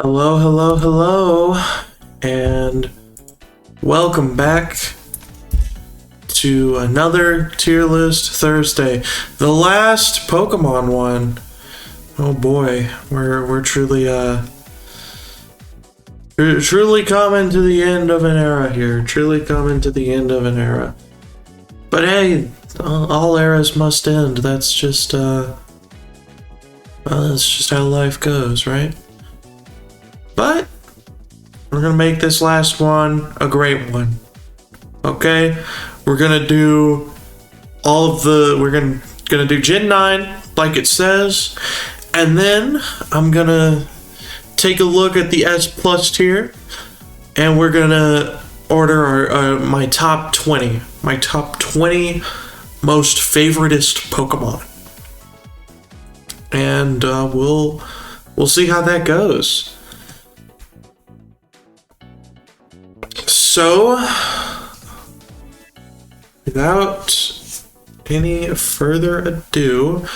Hello, hello, hello, and welcome back to another tier list Thursday. The last Pokemon one. Oh boy, we're truly coming to the end of an era here. Truly coming to the end of an era. But hey, all eras must end. That's just well, that's just how life goes, right? But we're gonna make this last one a great one. Okay? We're gonna do we're gonna do Gen 9 like it says, and then I'm gonna take a look at the S plus tier, and we're gonna order my top 20 most favoritist Pokemon, and we'll see how that goes. So, without any further ado,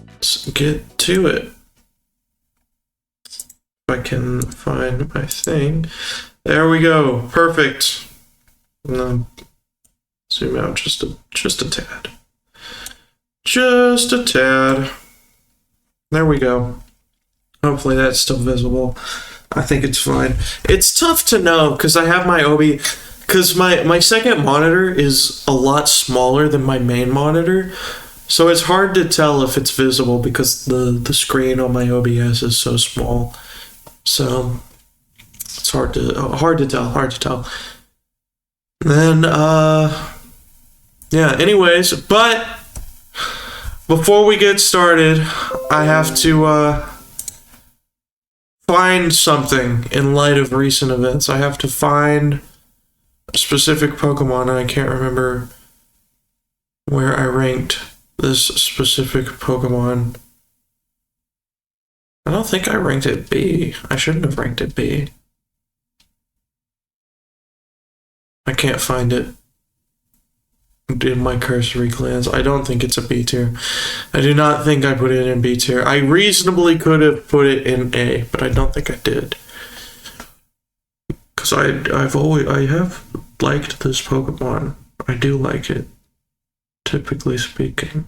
let's get to it. If I can find my thing. There we go. Perfect. Zoom out just a tad. Just a tad. There we go. Hopefully that's still visible. I think it's fine. It's tough to know because I have my OB, because my second monitor is a lot smaller than my main monitor, so it's hard to tell if it's visible because the screen on my OBS is so small. So it's hard to tell. Then yeah. Anyways, but before we get started, I have to find something in light of recent events. I have to find a specific Pokemon, and I can't remember where I ranked this specific Pokemon. I don't think I ranked it B. I shouldn't have ranked it B. I can't find it in my cursory glance. I don't think it's a B tier. I do not think I put it in B tier. I reasonably could have put it in A, but I don't think I did. Because I have liked this Pokemon. I do like it, typically speaking.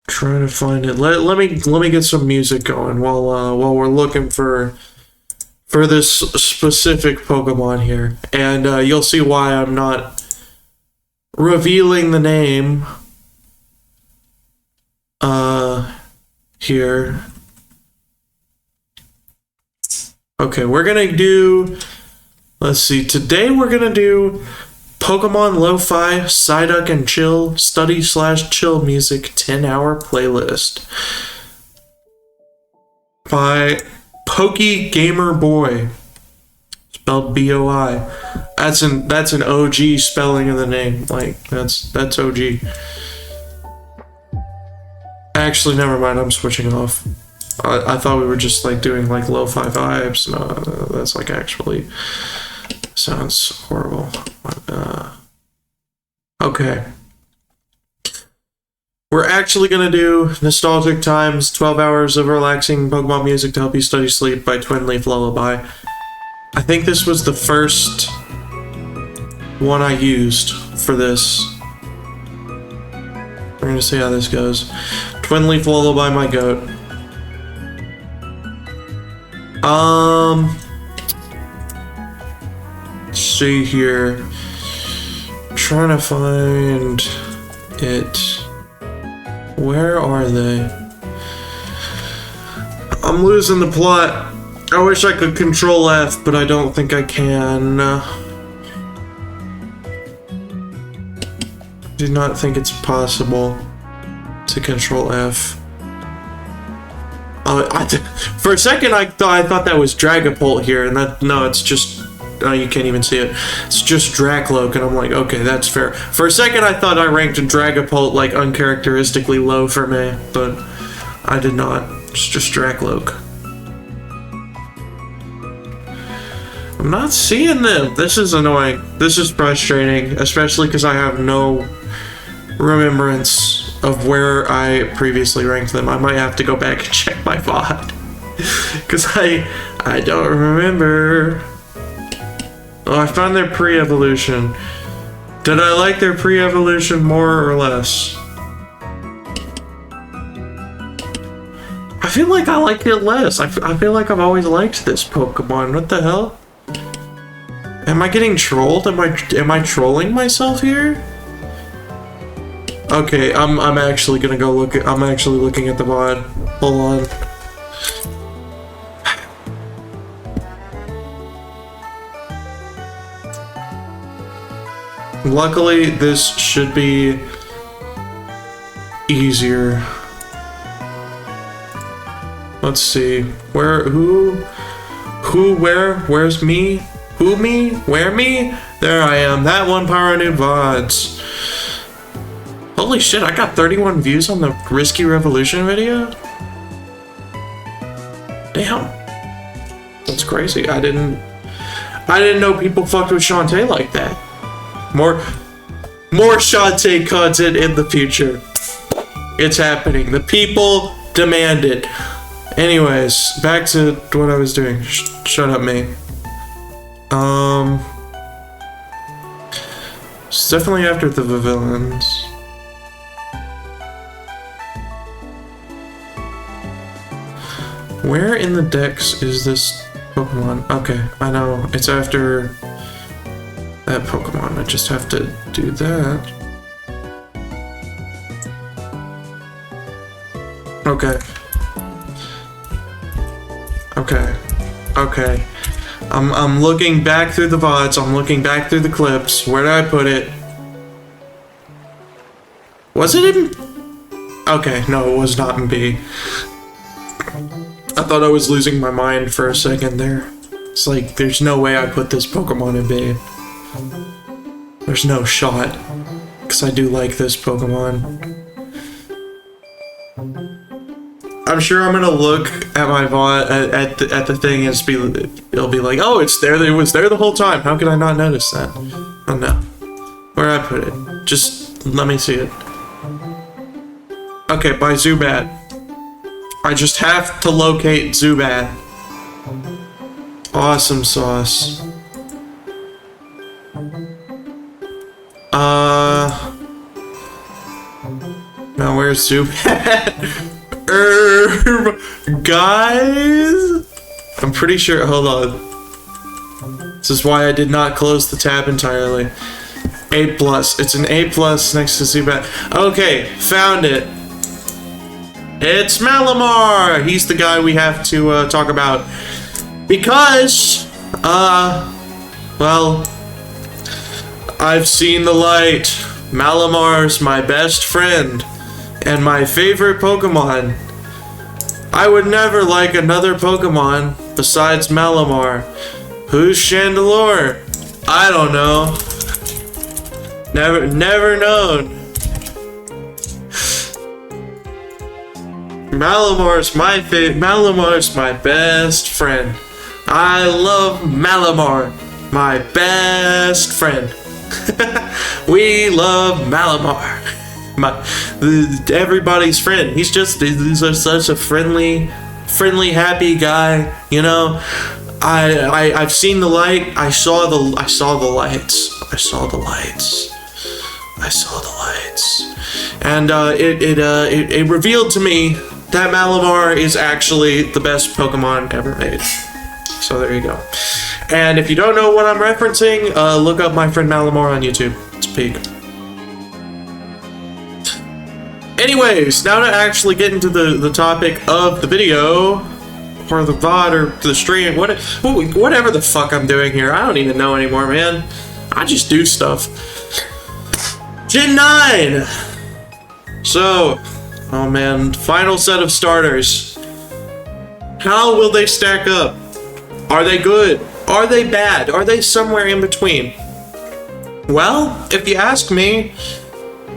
Trying to find it. Let me get some music going while we're looking for this specific Pokemon here, and you'll see why I'm not revealing the name here. Okay, we're gonna do, let's see, today we're gonna do Pokemon Lo-Fi Psyduck and Chill Study/Chill Music 10-hour playlist by Pokey Gamer Boy, spelled B-O-I. That's an OG spelling of the name. Like that's OG. Actually, never mind. I'm switching off. I thought we were just like doing like lo-fi vibes. No, that's like actually sounds horrible. Okay. We're actually going to do Nostalgic Times, 12 hours of relaxing Pokemon music to help you study sleep by Twin Leaf Lullaby. I think this was the first one I used for this. We're going to see how this goes. Twin Leaf Lullaby, my goat. Let's see here. I'm trying to find it. Where are they? I'm losing the plot. I wish I could control F, but I don't think I can. Do not think it's possible to control F. For a second, I thought that was Dragapult here, and no, it's just. You can't even see it. It's just Dracloak, and I'm like, okay, that's fair. For a second, I thought I ranked Dragapult like uncharacteristically low for me, but I did not. It's just Dracloak. I'm not seeing them. This is annoying. This is frustrating, especially because I have no remembrance of where I previously ranked them. I might have to go back and check my VOD. Because I don't remember. Oh, I found their pre-evolution. Did I like their pre-evolution more or less? I feel like I like it less. I feel like I've always liked this Pokemon. What the hell? Am I getting trolled? Am I trolling myself here? Okay, I'm actually gonna go look at. I'm actually looking at the VOD. Hold on. Luckily, this should be easier. Let's see. Where's me? Who me? Where me? There I am. That one Power New VODs. Holy shit, I got 31 views on the Risky Revolution video? Damn. That's crazy. I didn't know people fucked with Shantae like that. More Shantae content in the future. It's happening. The people demand it. Anyways, back to what I was doing. Shut up, me. It's definitely after the villains. Where in the Dex is this Pokemon? Okay, I know. It's after that Pokemon. I just have to do that. Okay. Okay. I'm looking back through the VODs. I'm looking back through the clips. Where did I put it? Was it in... Okay, no, it was not in B. I thought I was losing my mind for a second there. It's like, there's no way I put this Pokemon in B. There's no shot. Because I do like this Pokemon. I'm sure I'm gonna look at my VOD at the thing and it'll be like, oh, it's there. It was there the whole time. How could I not notice that? Oh no, where I put it? Just let me see it. Okay, by Zubat. I just have to locate Zubat. Awesome sauce. Now where's Zubat? Guys, I'm pretty sure. Hold on. This is why I did not close the tab entirely. A+. It's an A+ next to Zubat. Okay, found it. It's Malamar. He's the guy we have to talk about because, well, I've seen the light. Malamar's my best friend. And my favorite Pokemon. I would never like another Pokemon besides Malamar. Who's Chandelure? I don't know. Never known. Malamar's my favorite. Malamar's my best friend. I love Malamar, my best friend. We love Malamar. Everybody's friend. He's such a friendly, happy guy. You know, I've seen the light. I saw the lights, and it revealed to me that Malamar is actually the best Pokemon ever made. So there you go. And if you don't know what I'm referencing, look up my friend Malamar on YouTube. It's peak. Anyways, now to actually get into the topic of the video, or the VOD, or the stream, whatever the fuck I'm doing here. I don't even know anymore, man. I just do stuff. Gen 9! So, oh man, final set of starters. How will they stack up? Are they good? Are they bad? Are they somewhere in between? Well, if you ask me,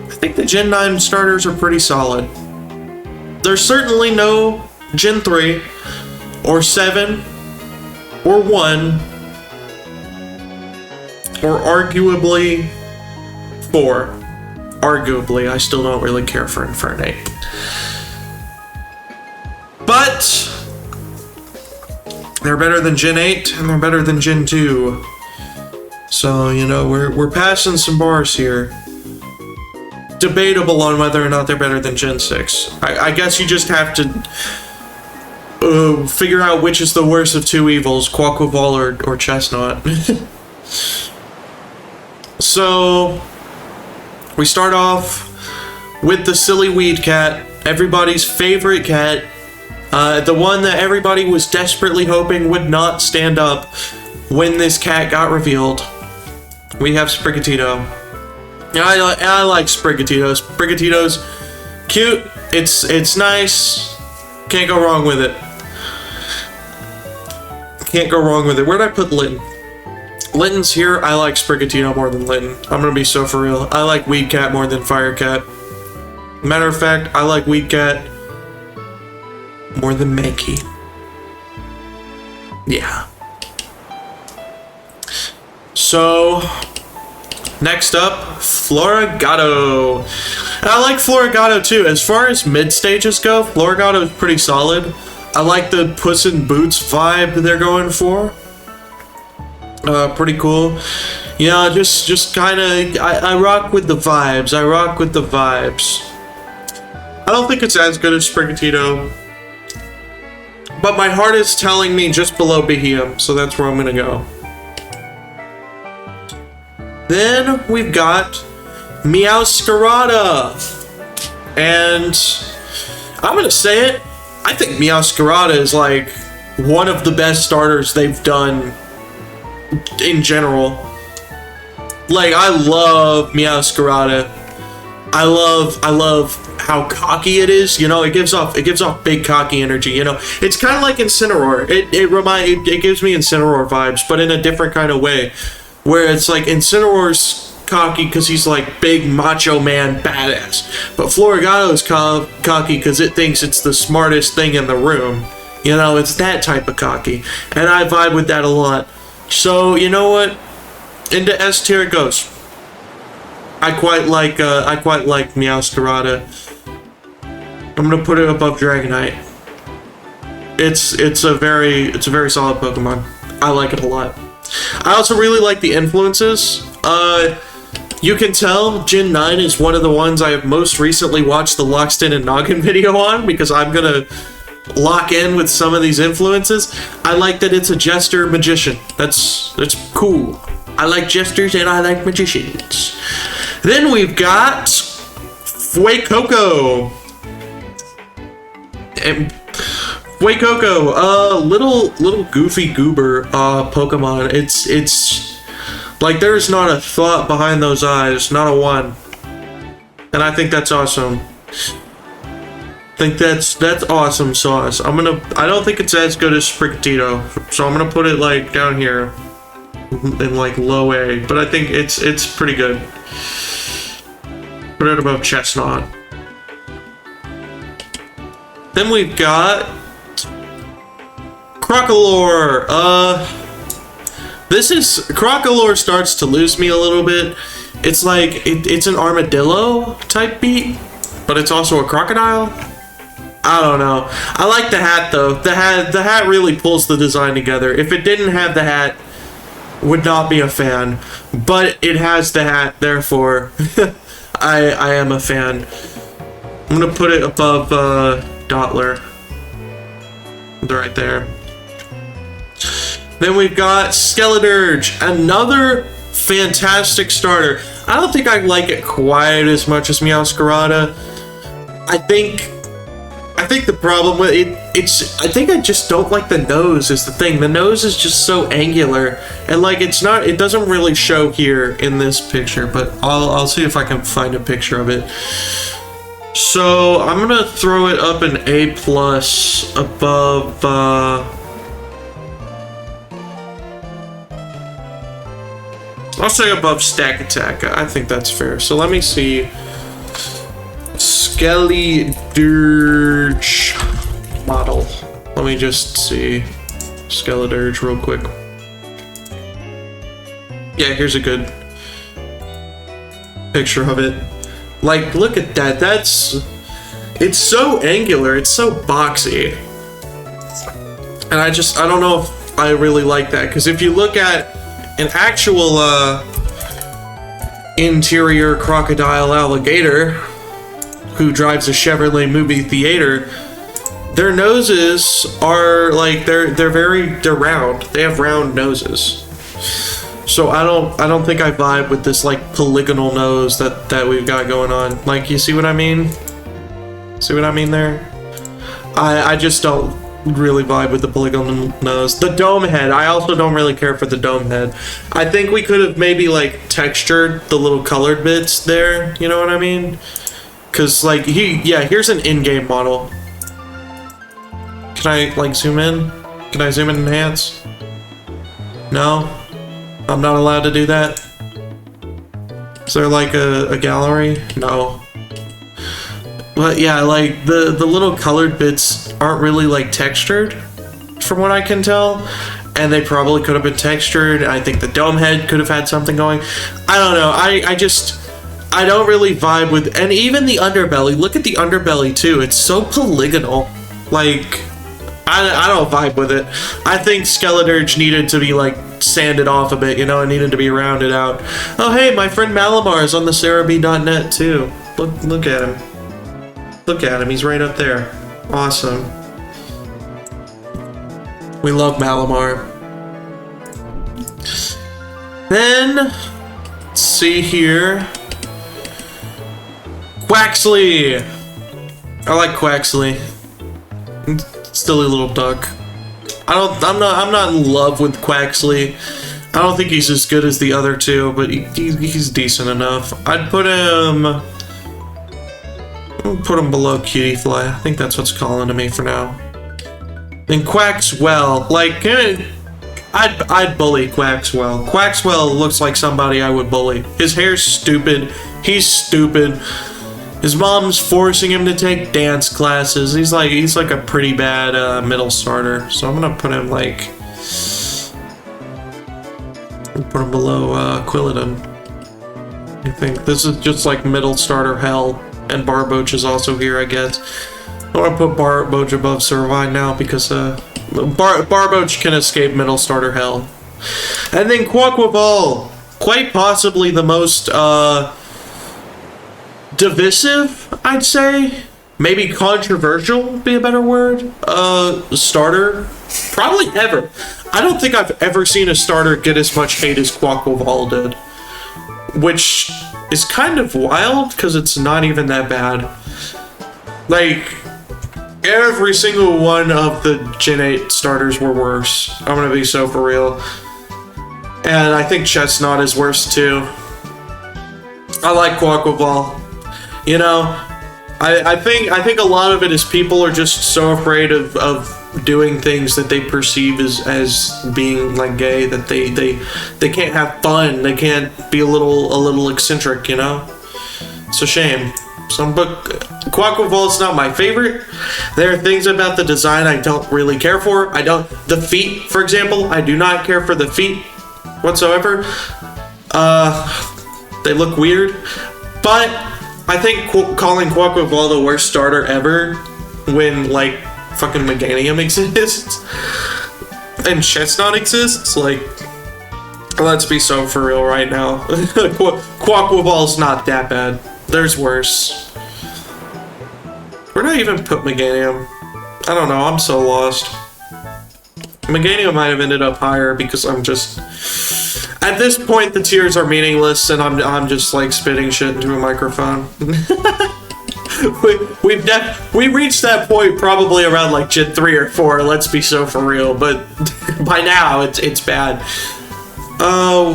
I think the Gen 9 starters are pretty solid. There's certainly no Gen 3, or 7, or 1, or arguably 4. arguably, I still don't really care for Infernape. But they're better than Gen 8, and they're better than Gen 2. So, you know, we're passing some bars here. Debatable on whether or not they're better than Gen 6. I guess you just have to figure out which is the worst of two evils, Quaquaval or Chestnut. So, we start off with the silly weed cat, everybody's favorite cat, the one that everybody was desperately hoping would not stand up when this cat got revealed. We have Sprigatito. I like Sprigatito. Sprigatito's cute. It's nice. Can't go wrong with it. Can't go wrong with it. Where'd I put Litten? Litten's here. I like Sprigatito more than Litten. I'm gonna be so for real. I like Weed Cat more than Fire Cat. Matter of fact, I like Weed Cat more than Mankey. Yeah. So, next up, Floragato. And I like Floragato too. As far as mid stages go, Floragato is pretty solid. I like the Puss in Boots vibe they're going for. Pretty cool. Yeah, just kind of, I rock with the vibes. I rock with the vibes. I don't think it's as good as Sprigatito, but my heart is telling me just below Beheeyem, so that's where I'm gonna go. Then we've got Meowscarada, and I'm gonna say it, I think Meowscarada is like one of the best starters they've done in general. Like, I love Meowscarada. I love how cocky it is. You know, it gives off big cocky energy. You know, it's kind of like Incineroar. It gives me Incineroar vibes, but in a different kind of way, where it's like Incineroar's cocky because he's like big macho man badass, but Floragato's cocky because it thinks it's the smartest thing in the room. You know, it's that type of cocky, and I vibe with that a lot. So, you know what? Into S tier it goes. I quite like Meowscarada. I'm gonna put it above Dragonite. It's a very solid Pokemon. I like it a lot. I also really like the influences. You can tell Gen 9 is one of the ones I have most recently watched the Lockstin and Noggin video on, because I'm gonna lock in with some of these influences. I like that it's a jester magician. That's cool. I like jesters and I like magicians. Then we've got Fuecoco. And Fuecoco, little goofy goober Pokemon. It's like there's not a thought behind those eyes, not a one. And I think that's awesome. I think that's awesome sauce. I don't think it's as good as Sprigatito, so I'm gonna put it like down here in like low A, but I think it's pretty good. Put it above Chestnut. Then we've got Crocalor. Crocalor starts to lose me a little bit. It's like it's an armadillo type beat, but it's also a crocodile. I don't know. I like the hat though. The hat really pulls the design together. If it didn't have the hat, would not be a fan. But it has the hat, therefore I am a fan. I'm gonna put it above Dottler. Right there. Then we've got Skeledirge, another fantastic starter. I don't think I like it quite as much as Meowscarada. I think the problem with it, I think I just don't like the nose is the thing. The nose is just so angular, and like it doesn't really show here in this picture, but I'll see if I can find a picture of it. So I'm gonna throw it up an A+ above I'll say above Stack Attack. I think that's fair. So let me see. Skeledirge model. Let me just see Skeledirge real quick. Yeah, here's a good picture of it. Like, look at that. It's so angular. It's so boxy. And I don't know if I really like that. Because if you look at an actual interior crocodile alligator who drives a Chevrolet movie theater, their noses are like, they're round. They have round noses. So I don't think I vibe with this like polygonal nose that we've got going on. Like, you see what I mean? See what I mean there? I just don't really vibe with the polygonal nose. The dome head, I also don't really care for the dome head. I think we could have maybe like textured the little colored bits there, you know what I mean? Cause like here's an in-game model. Can I like zoom in? Can I zoom in and enhance? No? I'm not allowed to do that? Is there like a gallery? No. But yeah, like the little colored bits aren't really like textured from what I can tell. And they probably could have been textured. I think the dome head could have had something going. I don't know. I don't really vibe with, and even the underbelly. Look at the underbelly too. It's so polygonal. Like, I don't vibe with it. I think Skeledirge needed to be like sanded off a bit, you know, it needed to be rounded out. Oh hey, my friend Malamar is on the Cerebi.net too. Look at him. Look at him, he's right up there. Awesome. We love Malamar. Then, let's see here. Quaxley! I like Quaxley. Silly little duck. I'm not in love with Quaxley. I don't think he's as good as the other two, but he's decent enough. I'd put him below Cutiefly. I think that's what's calling to me for now. And Quaxwell, like, I'd bully Quaxwell. Quaxwell looks like somebody I would bully. His hair's stupid. He's stupid. His mom's forcing him to take dance classes. He's like a pretty bad middle starter. So I'm gonna put him like, put him below Quilladin. I think this is just like middle starter hell, and Barboach is also here, I guess. I want to put Barboach above Servine now because Barboach can escape middle starter hell. And then Quaquaval, quite possibly the most divisive, I'd say. Maybe controversial would be a better word. Starter. Probably ever. I don't think I've ever seen a starter get as much hate as Quaquaval did. Which is kind of wild, because it's not even that bad. Like, every single one of the Gen 8 starters were worse. I'm gonna be so for real. And I think Chestnut is worse too. I like Quaquaval. You know, I think a lot of it is people are just so afraid of doing things that they perceive as being like gay, that they can't have fun, they can't be a little eccentric, you know? It's a shame. But Quaquaval's not my favorite. There are things about the design I don't really care for. The feet, for example, I do not care for the feet whatsoever. They look weird. But I think calling Quaquaval the worst starter ever when, like, fucking Meganium exists and Chestnut exists, like, let's be so for real right now. Quaquaval's not that bad. There's worse. Where did I even put Meganium? I don't know, I'm so lost. Meganium might have ended up higher because I'm just... At this point, the tiers are meaningless, and I'm just like spitting shit into a microphone. we reached that point probably around like Gen 3 or 4. Let's be so for real, but by now it's bad. Oh,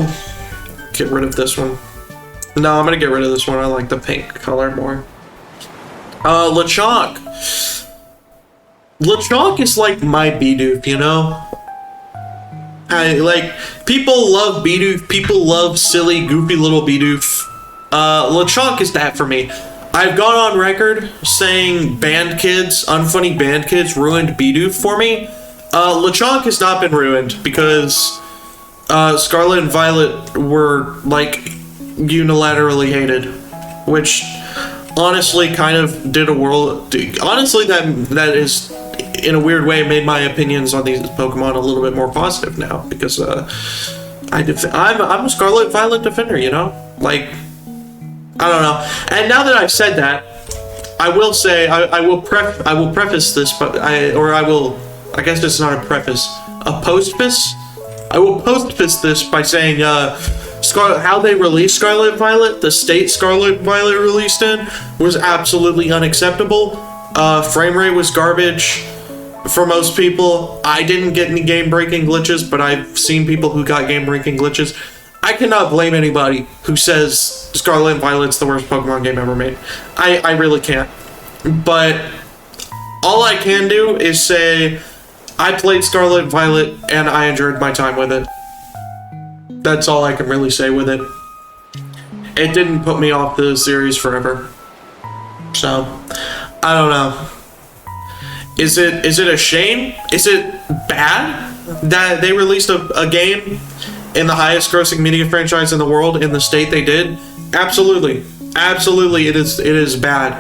get rid of this one. No, I'm gonna get rid of this one. I like the pink color more. Lechonk. Lechonk is like my Bidoof, you know? People love Bidoof, people love silly, goofy little Bidoof. Lechonk is that for me. I've gone on record saying unfunny band kids ruined Bidoof for me. Lechonk has not been ruined because Scarlet and Violet were, like, unilaterally hated. which honestly kind of did a world. Honestly, that is, in a weird way, made my opinions on these Pokemon a little bit more positive now, because I'm a Scarlet Violet defender, you know? Like, I don't know. And now that I've said that, I will say, I will preface this, but I guess it's not a preface, a postface? I will postface this by saying, how they released Scarlet Violet, the state Scarlet Violet released in, was absolutely unacceptable. Frame rate was garbage for most people. I didn't get any game-breaking glitches, but I've seen people who got game-breaking glitches. I cannot blame anybody who says Scarlet and Violet's the worst Pokemon game ever made. I really can't. But all I can do is say I played Scarlet and Violet and I enjoyed my time with it. That's all I can really say with it. It didn't put me off the series forever. So, I don't know. Is it a shame? Is it bad that they released a game in the highest grossing media franchise in the world in the state they did? Absolutely. Absolutely, it is bad.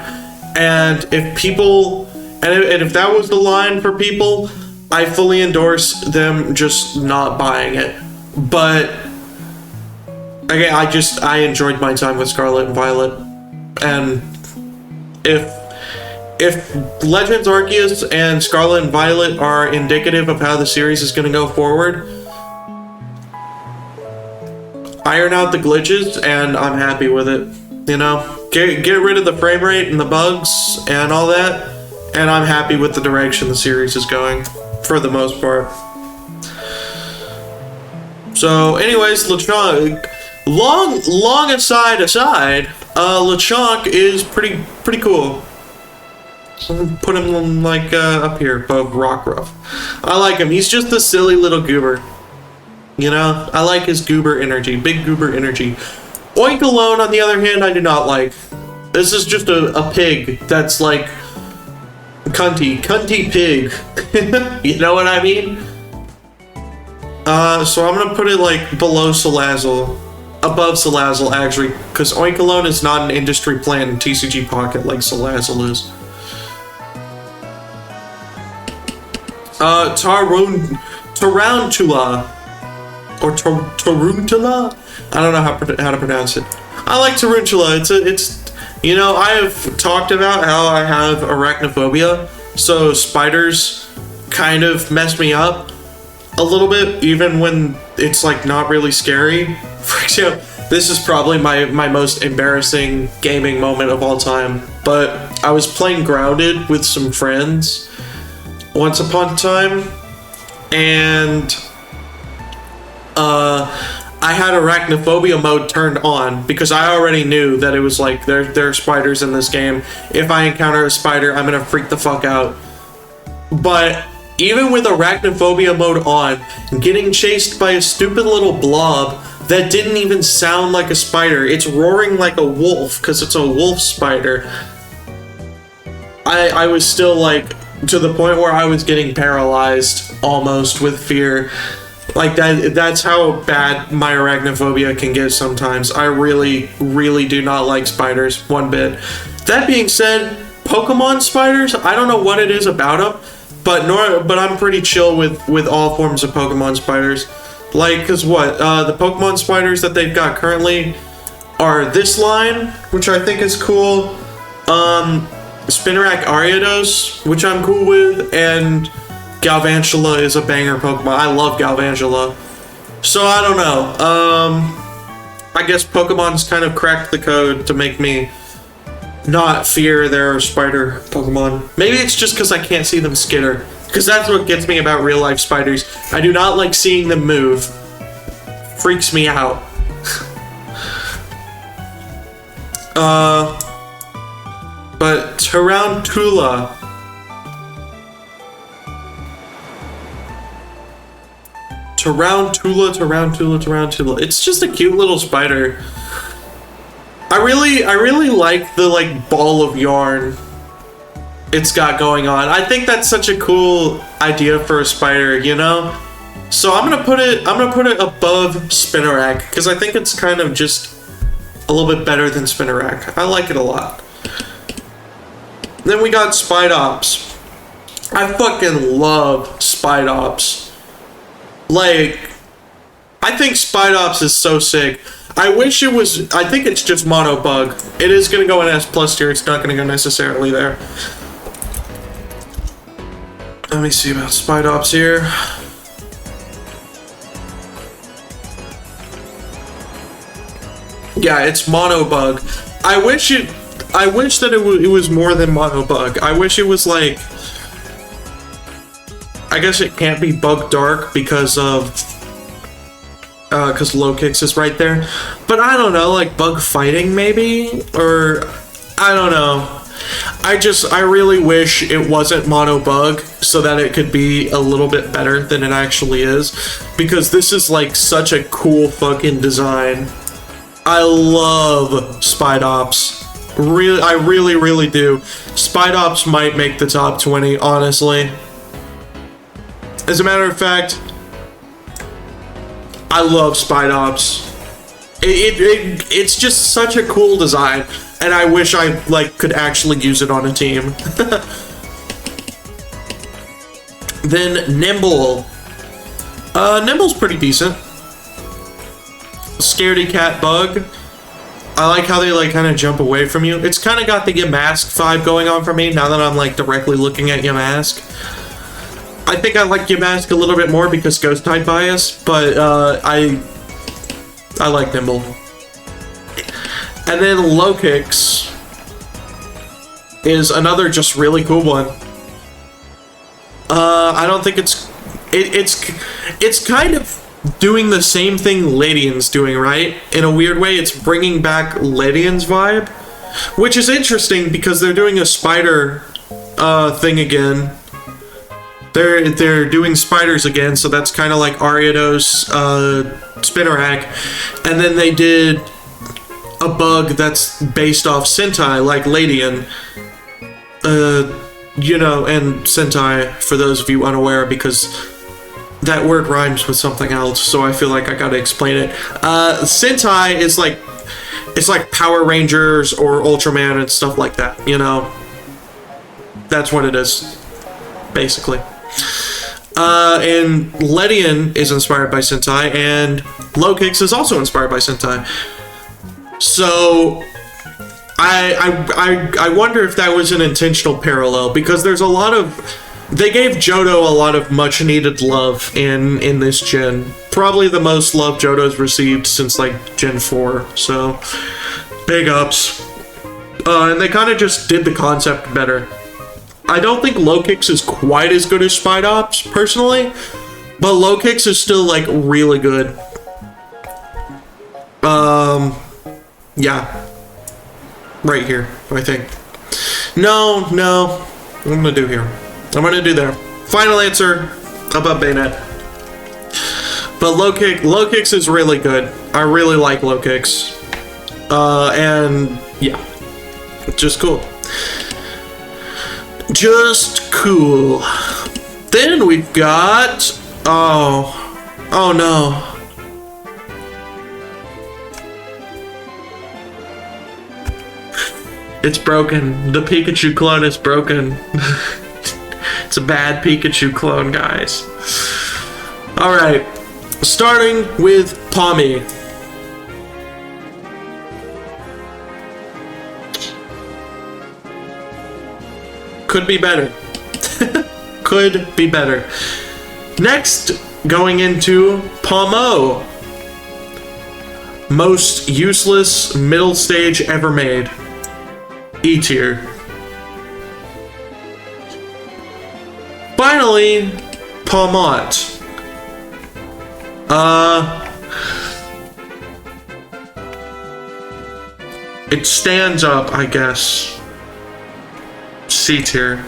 And if people, and if that was the line for people, I fully endorse them just not buying it. But again, I enjoyed my time with Scarlet and Violet. And if Legends Arceus and Scarlet and Violet are indicative of how the series is going to go forward, iron out the glitches and I'm happy with it. You know, get rid of the frame rate and the bugs and all that, and I'm happy with the direction the series is going, for the most part. So, anyways, Lechonk, long aside, Lechonk is pretty cool. So put him like up here above Rockruff. I like him. He's just a silly little goober. You know, I like his goober energy, big goober energy. Oinkologne, on the other hand, I do not like. This is just a pig that's like cunty pig. You know what I mean? So I'm gonna put it like below Salazzle, above Salazzle actually, because Oinkologne is not an industry plan in TCG Pocket like Salazzle is. Tarantula, or Taruntula? I don't know how to pronounce it. I like Tarantula. It's you know, I have talked about how I have arachnophobia, so spiders kind of mess me up a little bit, even when it's like not really scary. For example, this is probably my most embarrassing gaming moment of all time, but I was playing Grounded with some friends once upon a time, and I had arachnophobia mode turned on because I already knew that it was like there are spiders in this game. If I encounter a spider, I'm gonna freak the fuck out. But even with arachnophobia mode on, getting chased by a stupid little blob that didn't even sound like a spider, it's roaring like a wolf because it's a wolf spider, I was still like to the point where I was getting paralyzed almost with fear. Like that's how bad my arachnophobia can get sometimes. I really, really do not like spiders one bit. That being said, Pokemon spiders, I don't know what it is about them, but I'm pretty chill with all forms of Pokemon spiders. Like, cause what, the Pokemon spiders that they've got currently are this line, which I think is cool, Spinarak Ariados, which I'm cool with, and Galvantula is a banger Pokemon. I love Galvantula. So I don't know. I guess Pokemon's kind of cracked the code to make me not fear their spider Pokemon. Maybe it's just because I can't see them skitter. Because that's what gets me about real life spiders. I do not like seeing them move. Freaks me out. But Tarantula. Tarantula. It's just a cute little spider. I really like the like ball of yarn it's got going on. I think that's such a cool idea for a spider, you know? So I'm gonna put it above Spinarak because I think it's kind of just a little bit better than Spinnerack. I like it a lot. Then we got Spidops. I fucking love Spidops. Like, I think Spidops is so sick. I wish it was, I think it's just mono bug. It is going to go in S plus tier, it's not going to go necessarily there. Let me see about Spidops here. Yeah, it's mono bug. I wish that it was more than mono bug. I wish it was like, I guess it can't be bug dark because low kicks is right there. But I don't know, like bug fighting maybe? Or, I don't know. I really wish it wasn't mono bug so that it could be a little bit better than it actually is. Because this is like such a cool fucking design. I love Spidops. I really do. Spidops might make the top 20, honestly. As a matter of fact, I love Spidops. It's just such a cool design, and I wish I like could actually use it on a team. Then Nimble. Nimble's pretty decent. Scaredy cat bug. I like how they like kind of jump away from you. It's kind of got the Yamask vibe going on for me now that I'm like directly looking at Yamask. I think I like Yamask a little bit more because ghost type bias, but I like Nimble. And then Low Kicks is another just really cool one. I don't think it's kind of doing the same thing Ledian's doing, right? In a weird way, it's bringing back Ledian's vibe, which is interesting because they're doing a spider thing again. They're doing spiders again, so that's kind of like Ariado's Spinnerack. And then they did a bug that's based off Sentai, like Ledian. You know, and Sentai, for those of you unaware, because that word rhymes with something else, so I feel like I gotta explain it. Sentai is like, it's like Power Rangers or Ultraman and stuff like that, you know? That's what it is, basically. And Ledian is inspired by Sentai, and Low Kicks is also inspired by Sentai. So I wonder if that was an intentional parallel, because there's a lot of, they gave Johto a lot of much needed love in this gen. Probably the most love Johto's received since like Gen 4, so big ups. And they kind of just did the concept better. I don't think Low Kicks is quite as good as Spidops, personally, but Low Kicks is still like really good. Yeah. Right here, I think. No, what I'm gonna do here. I'm gonna do there. Final answer about Bayonet. But Low Kicks is really good. I really like Low Kicks. And yeah, just cool. Just cool. Then we've got, oh no. It's broken. The Pikachu clone is broken. It's a bad Pikachu clone, guys. Alright. Starting with Pommy. Could be better. Could be better. Next, going into Pomo. Most useless middle stage ever made. E tier. Finally, Palmont. It stands up, I guess. C tier.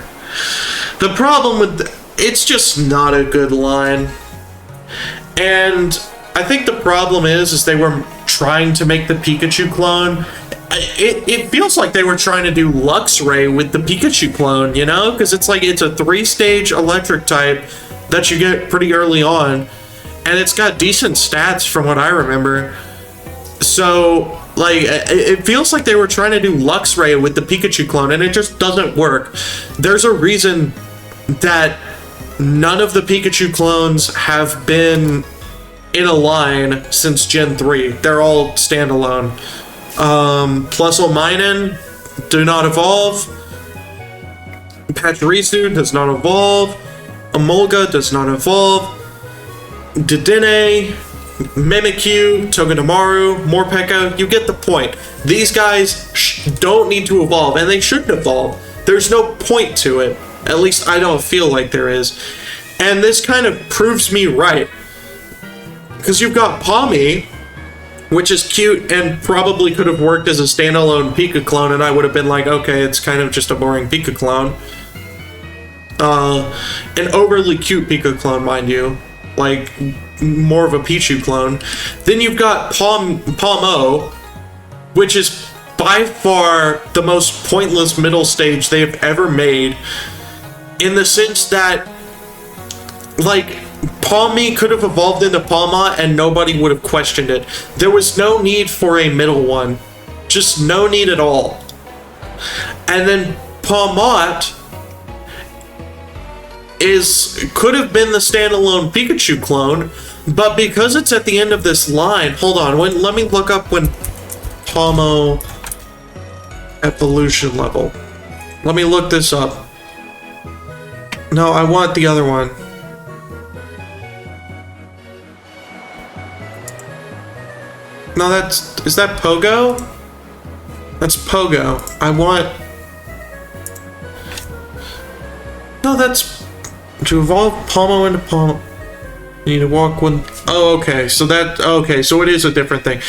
The problem with it's just not a good line. And I think the problem is they were trying to make the Pikachu clone. It feels like they were trying to do Luxray with the Pikachu clone, you know? Because it's like, it's a 3-stage electric type that you get pretty early on. And it's got decent stats from what I remember. So, Like, it feels like they were trying to do Luxray with the Pikachu clone, and it just doesn't work. There's a reason that none of the Pikachu clones have been in a line since Gen 3. They're all standalone. Plusle do not evolve. Pachirisu does not evolve. Emolga does not evolve. Dedenne, Mimikyu, Togedemaru, Morpeko, you get the point. These guys don't need to evolve, and they shouldn't evolve. There's no point to it. At least I don't feel like there is. And this kind of proves me right. Because you've got Pawmi, which is cute and probably could have worked as a standalone Pika clone, and I would have been like, okay, it's kind of just a boring Pika clone. An overly cute Pika clone, mind you. Like, more of a Pichu clone. Then you've got Palmo, which is by far the most pointless middle stage they've ever made, in the sense that, like, Pawmi could have evolved into Palma and nobody would have questioned it. There was no need for a middle one. Just no need at all. And then Palmot could have been the standalone Pikachu clone, but because it's at the end of this line, hold on, let me look up when Palmo evolution level. Let me look this up. No, I want the other one. No, is that Pogo? That's Pogo. I want... No, that's... To evolve Palmo into Palmo, you need to walk one... Oh, okay, so so it is a different thing.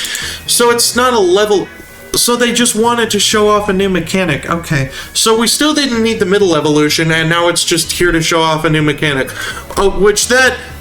So it's not a level... So they just wanted to show off a new mechanic. Okay, so we still didn't need the middle evolution, and now it's just here to show off a new mechanic. Oh,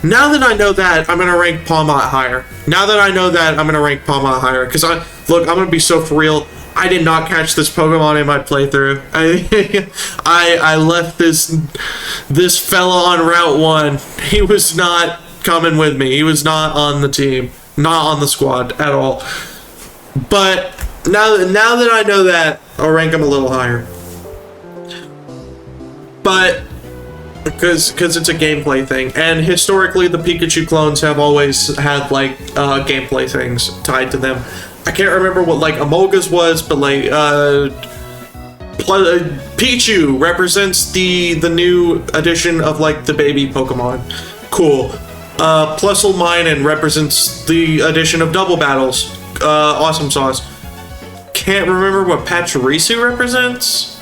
now that I know that, I'm gonna rank Palmot higher. Now that I know that, I'm gonna rank Palmot higher. Because look, I'm gonna be so for real. I did not catch this Pokemon in my playthrough. I left this fella on Route 1. He was not coming with me. He was not on the team. Not on the squad at all. But now that I know that, I'll rank him a little higher. But because it's a gameplay thing, and historically the Pikachu clones have always had like gameplay things tied to them. I can't remember what like Emolga's was, but like Pichu represents the new addition of like the baby Pokemon. Cool. Plusle represents the addition of double battles. Awesome sauce. Can't remember what Pachirisu represents,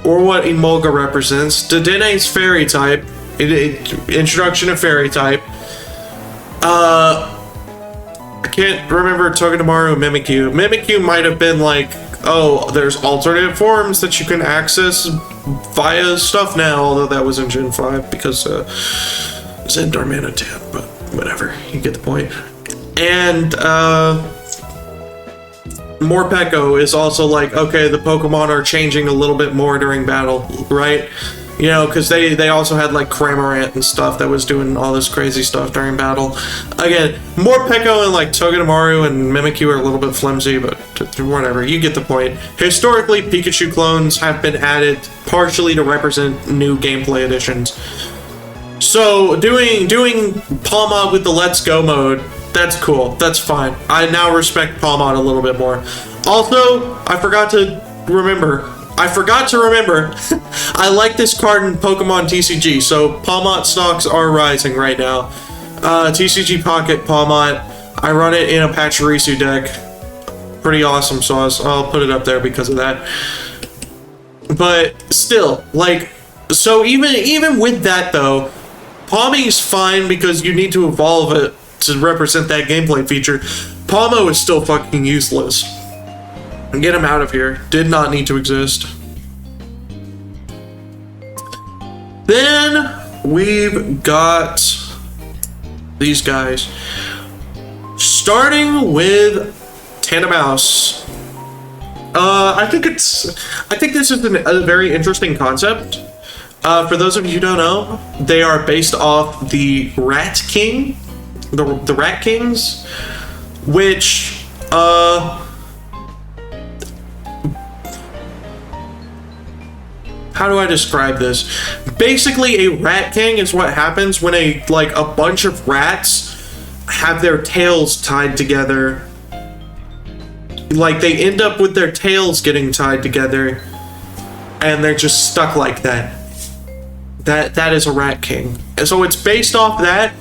or what Emolga represents. Dedenne's fairy type. Introduction of fairy type. I can't remember Togedemaru Mimikyu. Mimikyu might have been like, oh, there's alternate forms that you can access via stuff now, although that was in Gen 5 because Zendar Manitan, but whatever, you get the point. And Morpeko is also like, okay, the Pokemon are changing a little bit more during battle, right? You know, because they also had like Cramorant and stuff that was doing all this crazy stuff during battle. Again, Morpeko and like Togedemaru and Mimikyu are a little bit flimsy, but whatever, you get the point. Historically, Pikachu clones have been added partially to represent new gameplay additions. So doing Palmot with the Let's Go mode, that's cool. That's fine. I now respect Palmot a little bit more. Also, I forgot to remember, I like this card in Pokemon TCG, so Palmot stocks are rising right now. TCG Pocket Palmot, I run it in a Pachirisu deck. Pretty awesome sauce. I'll put it up there because of that. But still, like, so even with that though, Pawmi's fine because you need to evolve it to represent that gameplay feature. Palmo is still fucking useless. Get him out of here. Did not need to exist. Then we've got these guys. Starting with Tandemaus. I think this is a very interesting concept. For those of you who don't know, they are based off the Rat King, the Rat Kings, which How do I describe this? Basically, a rat king is what happens when a bunch of rats have their tails tied together. Like, they end up with their tails getting tied together, and they're just stuck like that. That is a rat king. And so it's based off that,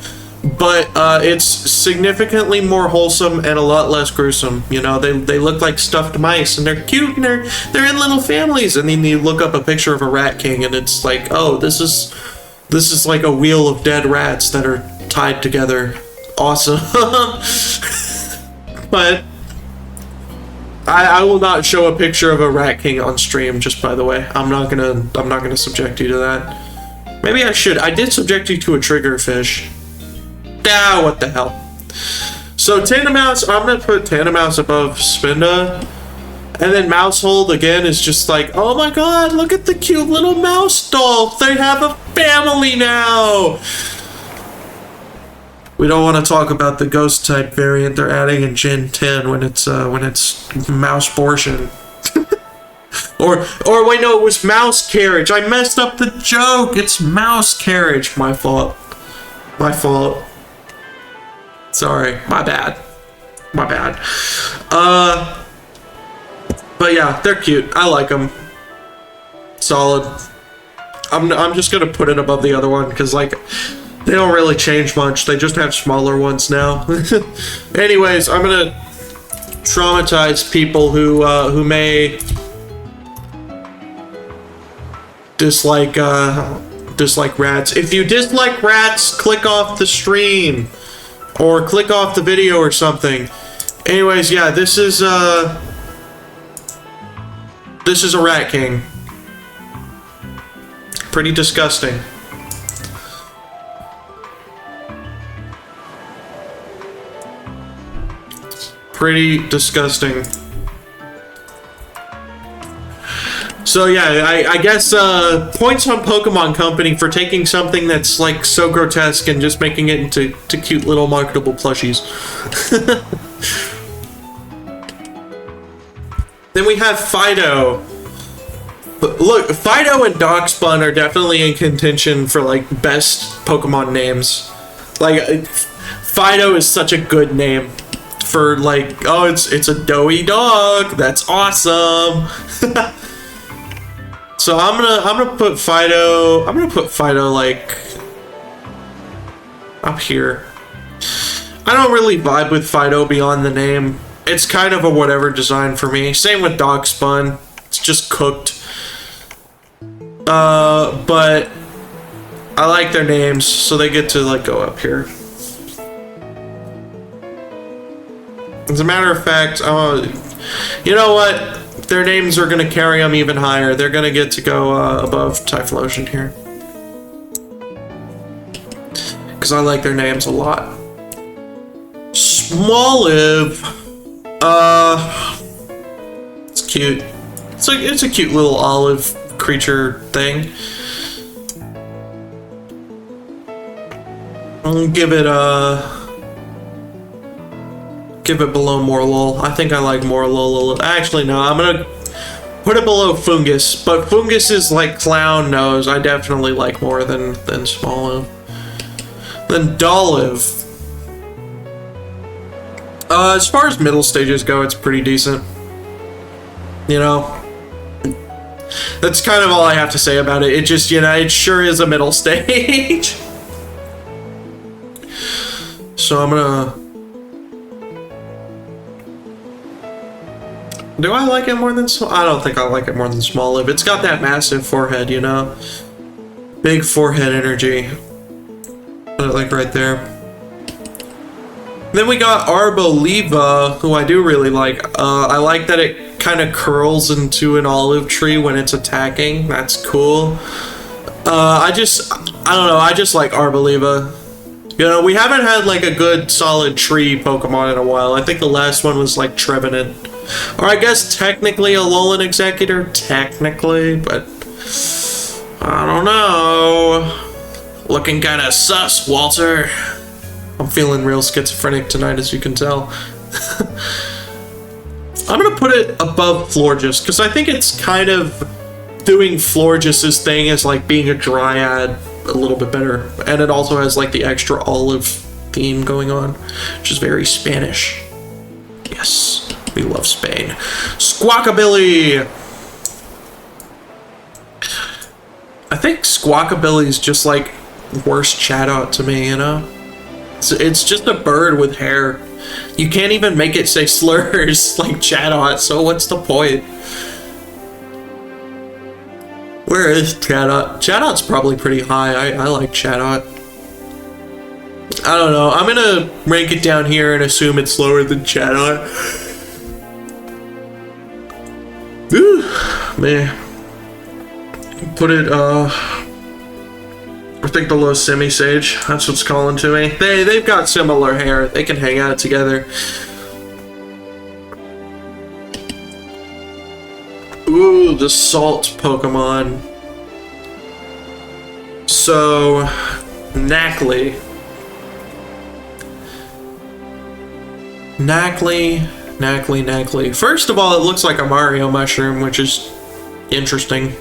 but it's significantly more wholesome and a lot less gruesome. You know, they look like stuffed mice, and they're cute, and they're in little families. And then you look up a picture of a rat king, and it's like, oh, this is like a wheel of dead rats that are tied together. Awesome. But I will not show a picture of a rat king on stream, just by the way. I'm not gonna subject you to that. Maybe I should. I did subject you to a triggerfish. Ah, what the hell. So Tandemouse, I'm gonna put Tandemouse above Spinda. And then Mousehold again is just like, oh my god, look at the cute little mouse doll. They have a family now. We don't want to talk about the ghost type variant they're adding in Gen 10 when it's mouse-portion. or wait, no, it was mouse carriage. I messed up the joke. It's mouse carriage. My fault. My fault. Sorry. My bad. My bad. But yeah, they're cute. I like them. Solid. I'm just gonna put it above the other one because like they don't really change much. They just have smaller ones now. Anyways, I'm gonna traumatize people who may dislike rats. If you dislike rats, click off the stream or click off the video or something. Anyways, yeah, this is a rat king. Pretty disgusting. Pretty disgusting. So yeah, I guess points on Pokemon Company for taking something that's like so grotesque and just making it into cute little marketable plushies. Then we have Fido. Look, Fido and Darkspawn are definitely in contention for like best Pokemon names. Like Fido is such a good name for like, oh, it's a doughy dog. That's awesome. So I'm gonna put Fido. I'm gonna put Fido like up here. I don't really vibe with Fido beyond the name. It's kind of a whatever design for me. Same with Darkspawn. It's just cooked. But I like their names, so they get to like go up here. As a matter of fact, you know what? Their names are gonna carry them even higher. They're gonna get to go above Typhlosion here. Because I like their names a lot. Smoliv. It's cute. It's a cute little olive creature thing. I'll give it below Morlul. I think I like Morlul. Actually, no, I'm gonna put it below Fungus. But Fungus is like clown nose. I definitely like more than Smoliv. Then Doliv. As far as middle stages go, it's pretty decent. You know, that's kind of all I have to say about it. It just, you know, it sure is a middle stage. So I'm gonna. Do I like it more than I don't think I like it more than Smoliv. It's got that massive forehead, you know? Big forehead energy. Put it like right there. Then we got Arboliva, who I do really like. I like that it kind of curls into an olive tree when it's attacking. That's cool. I don't know, I just like Arboliva. You know, we haven't had like a good solid tree Pokemon in a while. I think the last one was like Trevenant. Or I guess technically a Alolan Executor, technically, but I don't know. Looking kind of sus, Walter. I'm feeling real schizophrenic tonight, as you can tell. I'm gonna put it above Florges, because I think it's kind of doing Florges' thing as like being a dryad a little bit better. And it also has like the extra olive theme going on, which is very Spanish. Yes, we love Spain. Squawkabilly! I think Squawkabilly is just like worst Chatot to me, you know? It's just a bird with hair. You can't even make it say slurs like Chatot, so what's the point? Where is Chatot? Chatot's probably pretty high. I like Chatot. I don't know. I'm gonna rank it down here and assume it's lower than Chatot. Ooh, man. Put it, I think below Semi-Sage. That's what's calling to me. They've got similar hair. They can hang out together. Ooh, the salt Pokemon. So, Knackley. Knackley. First of all, it looks like a Mario mushroom, which is interesting.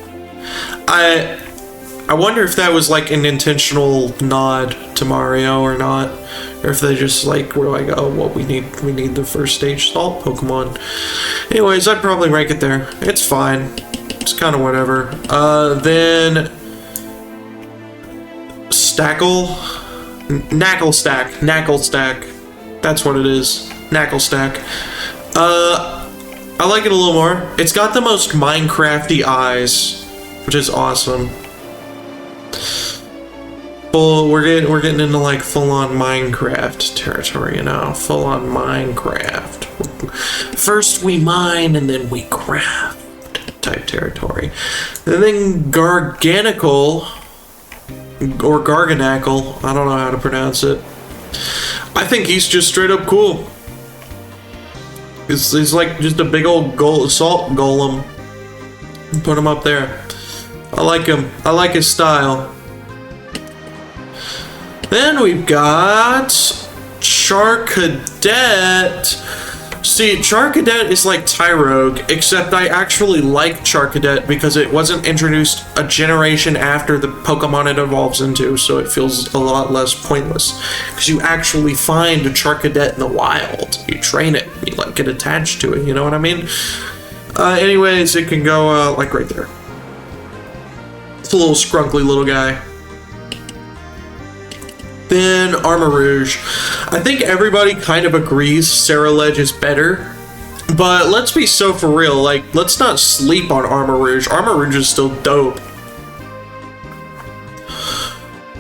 I wonder if that was like an intentional nod to Mario or not, or if they just like were like, oh, well, we need the first stage salt Pokemon. Anyways, I'd probably rank it there. It's fine. It's kind of whatever. Then Knacklestack. That's what it is. Knacklestack. I like it a little more. It's got the most Minecrafty eyes, which is awesome. We're getting into like full-on Minecraft territory, you know, full-on Minecraft. First we mine and then we craft type territory. And then Garganicle or Garganacle, I don't know how to pronounce it. I think he's just straight up cool. He's like just a big old salt golem. Put him up there. I like him. I like his style. Then we've got Charcadet. See, Charcadet is like Tyrogue, except I actually like Charcadet because it wasn't introduced a generation after the Pokemon it evolves into, so it feels a lot less pointless. Because you actually find a Charcadet in the wild. You train it, you like get attached to it, you know what I mean? Anyways, it can go like right there. It's a little scrunkly little guy. Then Armarouge. I think everybody kind of agrees Ceruledge is better, but let's be so for real, like, let's not sleep on Armarouge. Armarouge is still dope.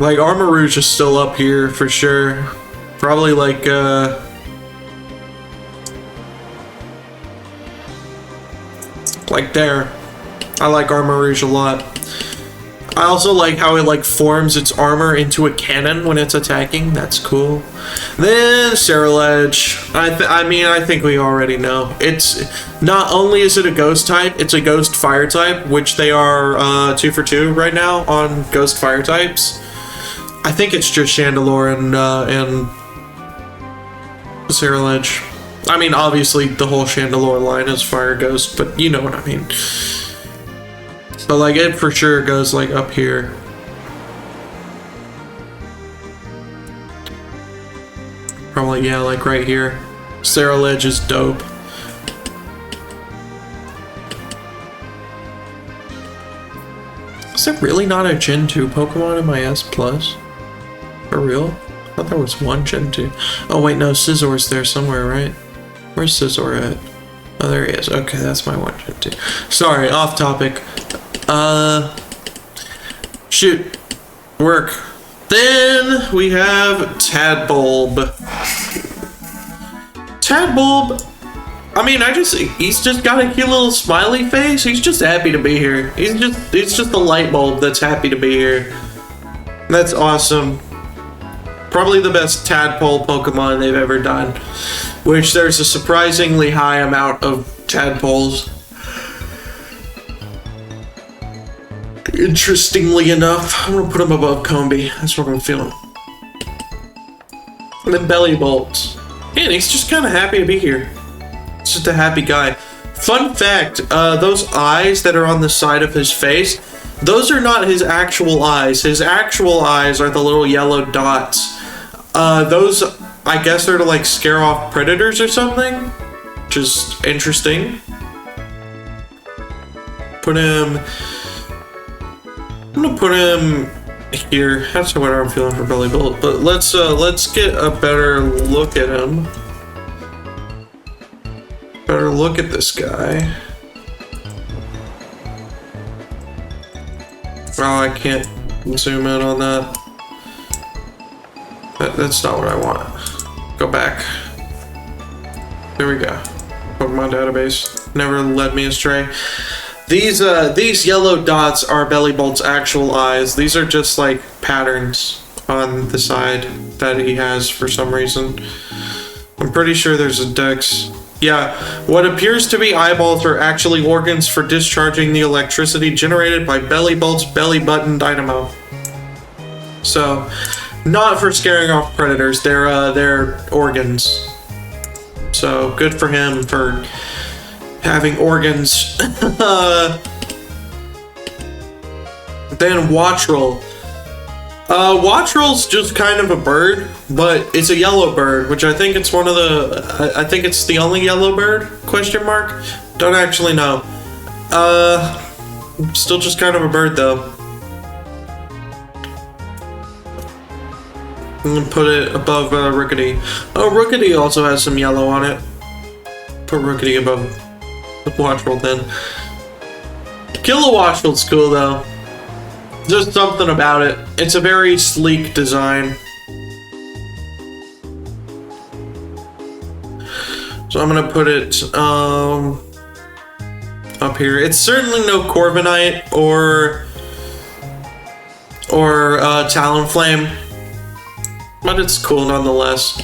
Like, Armarouge is still up here for sure. Probably like, like there. I like Armarouge a lot. I also like how it like forms its armor into a cannon when it's attacking. That's cool. Then Ceruledge. I mean, I think we already know. It's not only is it a ghost type, it's a ghost fire type, which they are 2 for 2 right now on ghost fire types. I think it's just Chandelure and Ceruledge. I mean, obviously the whole Chandelure line is fire ghost, but you know what I mean. But like it for sure goes like up here. Probably, yeah, like right here. Ceruledge is dope. Is there really not a Gen 2 Pokemon in my S Plus? For real? I thought there was one Gen 2. Oh wait, no, Scissor's there somewhere, right? Where's Scizor at? Oh, there he is. Okay, that's my one Gen 2. Sorry, off topic. Shoot. Work. Then we have Tadbulb. Tadbulb, I mean, he's just got a cute little smiley face. He's just happy to be here. It's just a light bulb that's happy to be here. That's awesome. Probably the best tadpole Pokemon they've ever done. Which there's a surprisingly high amount of tadpoles. Interestingly enough, I'm gonna put him above Combee. That's what I'm feeling. And then Belly Bolts. And he's just kind of happy to be here. just a happy guy. Fun fact, those eyes that are on the side of his face, those are not his actual eyes. His actual eyes are the little yellow dots. Those, I guess, are to like scare off predators or something. Just interesting. Put him... I'm gonna put him here. That's what I'm feeling for Belly Bolt. But let's get a better look at him. Better look at this guy. Oh, I can't zoom in on that. That's not what I want. Go back. There we go. Pokemon database. Never led me astray. These yellow dots are Belly Bolt's actual eyes. These are just like patterns on the side that he has for some reason. I'm pretty sure there's a dex. Yeah, what appears to be eyeballs are actually organs for discharging the electricity generated by Belly Bolt's belly button dynamo. So, not for scaring off predators. They're organs. So good for him for having organs. Then Wattrel. Wattrel's just kind of a bird, but it's a yellow bird, which I think it's one of the... I think it's the only yellow bird? Question mark? Don't actually know. Still just kind of a bird, though. I'm gonna put it above Rookity. Oh, Rookity also has some yellow on it. Put Rookity above Wattrel then. Kilowattrel's cool though. Just something about it. It's a very sleek design. So I'm gonna put it up here. It's certainly no Corviknight or Talonflame, but it's cool nonetheless.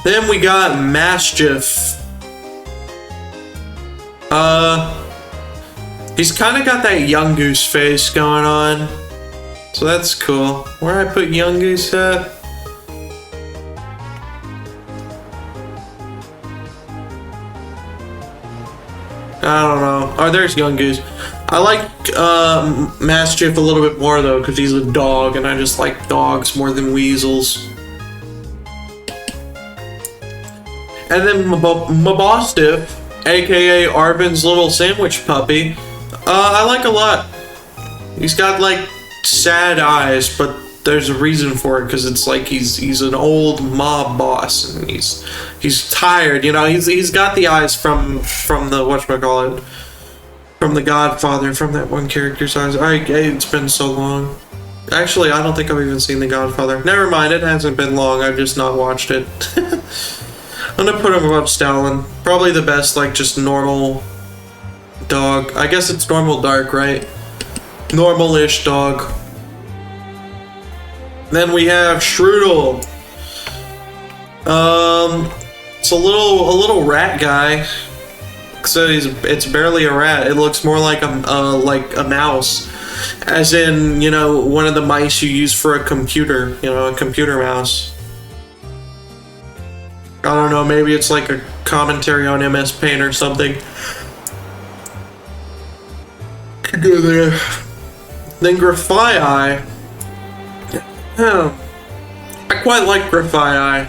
Then we got Mastiff. He's kind of got that Young Goose face going on, so that's cool. Where I put Young Goose at? I don't know. Oh, there's Young Goose. I like Mastiff a little bit more though, because he's a dog, and I just like dogs more than weasels. And then Mabostiff, aka Arvin's little sandwich puppy, I like a lot. He's got like sad eyes, but there's a reason for it, because it's like he's an old mob boss, and he's tired, you know. He's got the eyes from the whatchamacallit, from The Godfather, from that one character's eyes. It's been so long. Actually, I don't think I've even seen The Godfather. Never mind, it hasn't been long. I've just not watched it. I'm gonna put him above Stalin. Probably the best, like, just normal dog. I guess it's normal dark, right? Normal-ish dog. Then we have Shroodle. It's a little rat guy. So it's barely a rat. It looks more like a mouse, as in, you know, one of the mice you use for a computer. You know, a computer mouse. I don't know. Maybe it's like a commentary on MS Paint or something. Could go there. Then Grafii. Yeah, I quite like Grafii.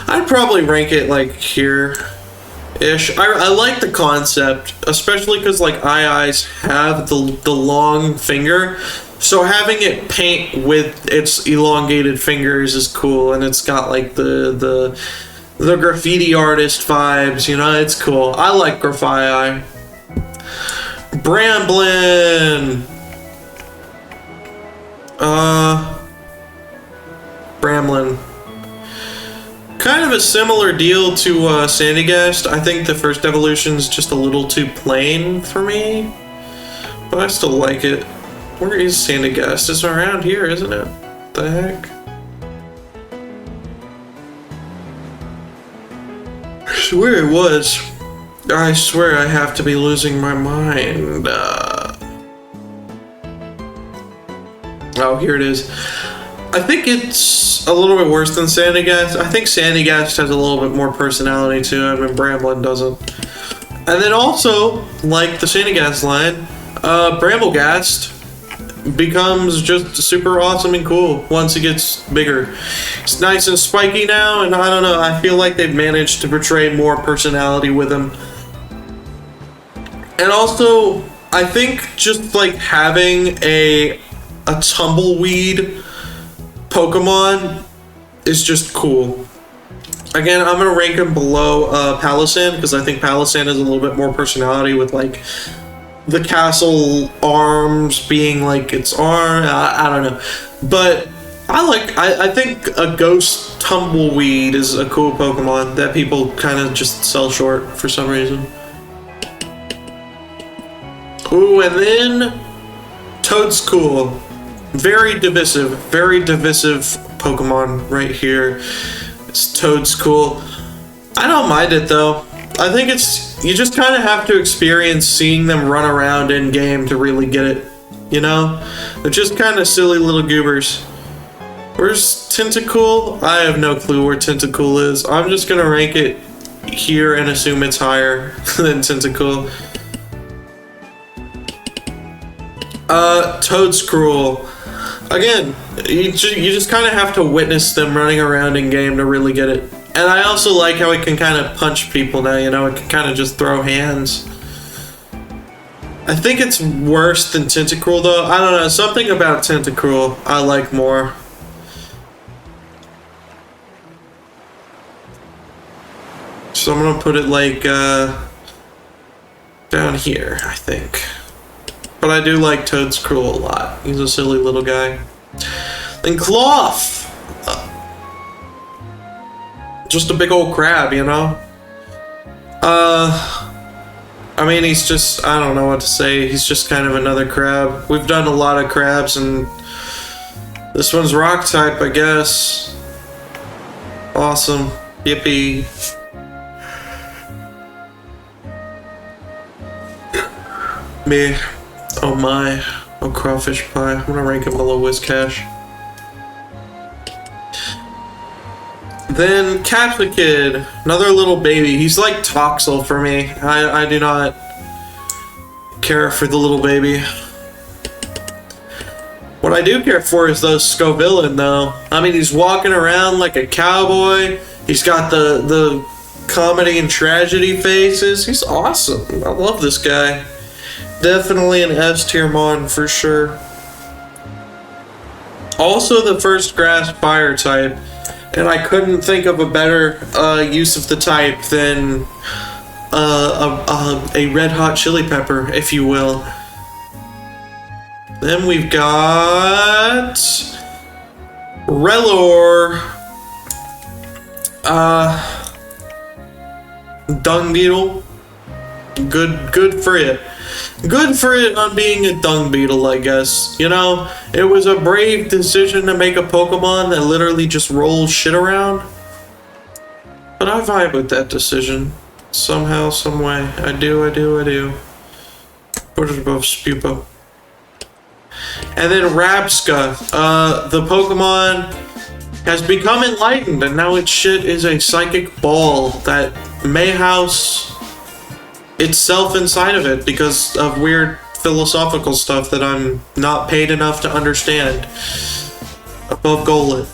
I'd probably rank it like here-ish. I like the concept, especially because like eyes have the long finger, so having it paint with its elongated fingers is cool, and it's got like the graffiti artist vibes, you know. It's cool. I like Grafii. Bramblin. Bramblin. Kind of a similar deal to Sandygast. I think the first evolution's just a little too plain for me, but I still like it. Where is Sandygast? It's around here, isn't it? What the heck? I swear it was. I swear I have to be losing my mind. Oh, here it is. I think it's a little bit worse than Sandygast. I think Sandygast has a little bit more personality to him, and Bramblin doesn't. And then also, like the Sandygast line, Bramblegast becomes just super awesome and cool once it gets bigger. It's nice and spiky now, and I don't know, I feel like they've managed to portray more personality with him. And also, I think just like having a tumbleweed Pokemon is just cool. Again, I'm gonna rank him below Palossand because I think Palossand has a little bit more personality with like the castle arms being like its arm. I don't know, but I think a ghost tumbleweed is a cool Pokemon that people kind of just sell short for some reason. Ooh, and then Toadstool. Very divisive Pokemon right here. It's Toadstool. I don't mind it though. I think you just kind of have to experience seeing them run around in game to really get it. You know? They're just kind of silly little goobers. Where's Tentacool? I have no clue where Tentacool is. I'm just gonna rank it here and assume it's higher than Tentacool. Toadstool. Again, you just kind of have to witness them running around in game to really get it. And I also like how it can kind of punch people now, you know, it can kind of just throw hands. I think it's worse than Tentacool though. I don't know, something about Tentacool I like more. So I'm gonna put it like, down here, I think. But I do like Toadstool a lot. He's a silly little guy. And Cloth! Just a big old crab, you know? I mean, he's just, I don't know what to say. He's just kind of another crab. We've done a lot of crabs, and this one's rock type, I guess. Awesome. Yippee. Me. Oh my. Oh, crawfish pie. I'm gonna rank him below Whiscash. Then Capsicid, another little baby. He's like Toxel for me. I do not care for the little baby. What I do care for is those Scovillain though. I mean, he's walking around like a cowboy. He's got the comedy and tragedy faces. He's awesome. I love this guy. Definitely an S tier mon for sure. Also the first grass fire type. And I couldn't think of a better use of the type than a red hot chili pepper, if you will. Then we've got Relor, Dung Beetle. Good for it. Good for it on being a dung beetle, I guess. You know, it was a brave decision to make a Pokemon that literally just rolls shit around. But I vibe with that decision. Somehow, some way. I do. Put it above Spupo. And then Rabska. The Pokemon has become enlightened, and now its shit is a psychic ball that may house itself inside of it because of weird philosophical stuff that I'm not paid enough to understand. Above Golett.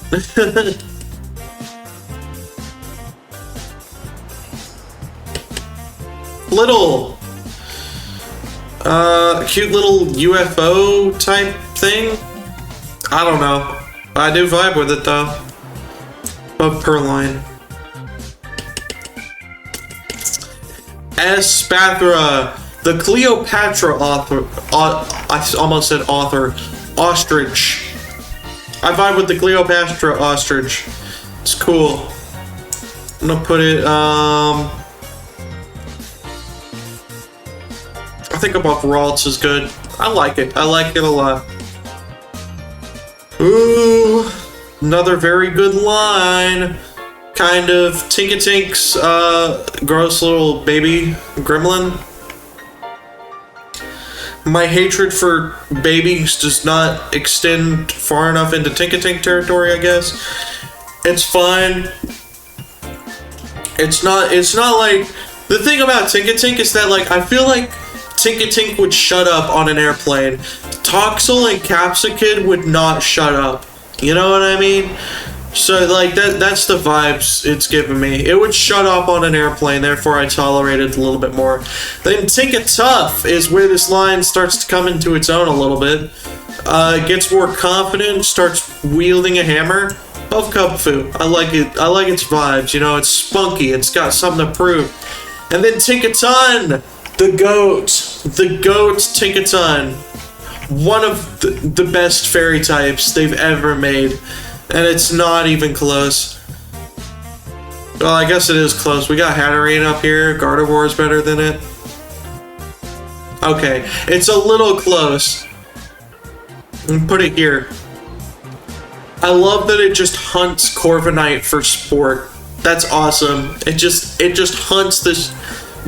Little. Cute little UFO type thing? I don't know. I do vibe with it though. Above Purrloin. Espathra, the Cleopatra author, I almost said author, ostrich. I vibe with the Cleopatra ostrich. It's cool. I'm gonna put it, I think above Ralts is good. I like it a lot. Ooh, another very good line. kind of Tinkatink's gross little baby gremlin. My hatred for babies does not extend far enough into Tinkatink territory, I guess. It's fine. It's not like... The thing about Tinkatink is that, like, I feel like Tinkatink would shut up on an airplane. Toxel and Capsicid would not shut up. You know what I mean? So, like, that's the vibes it's giving me. It would shut up on an airplane, therefore I tolerate it a little bit more. Then Tinkatuff is where this line starts to come into its own a little bit. It gets more confident, starts wielding a hammer. Love Cubfu. I like it. I like its vibes, you know, it's spunky, it's got something to prove. And then Tinkaton, the goat Tinkaton. One of the best fairy types they've ever made. And it's not even close. Well, I guess it is close. We got Hatterene up here. Gardevoir's better than it. Okay, it's a little close. Put it here. I love that it just hunts Corviknight for sport. That's awesome. It just hunts this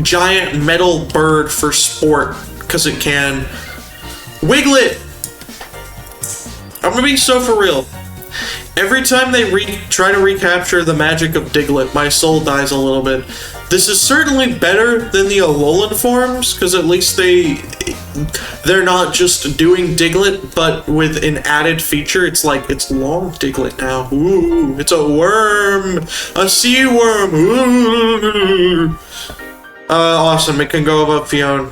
giant metal bird for sport because it can. Wiglet! I'm gonna be so for real. Every time they try to recapture the magic of Diglett, my soul dies a little bit. This is certainly better than the Alolan forms, because at least they're not just doing Diglett, but with an added feature. It's like, it's long Diglett now. Ooh, it's a worm! A sea worm! Ooh! Awesome, it can go above Fion.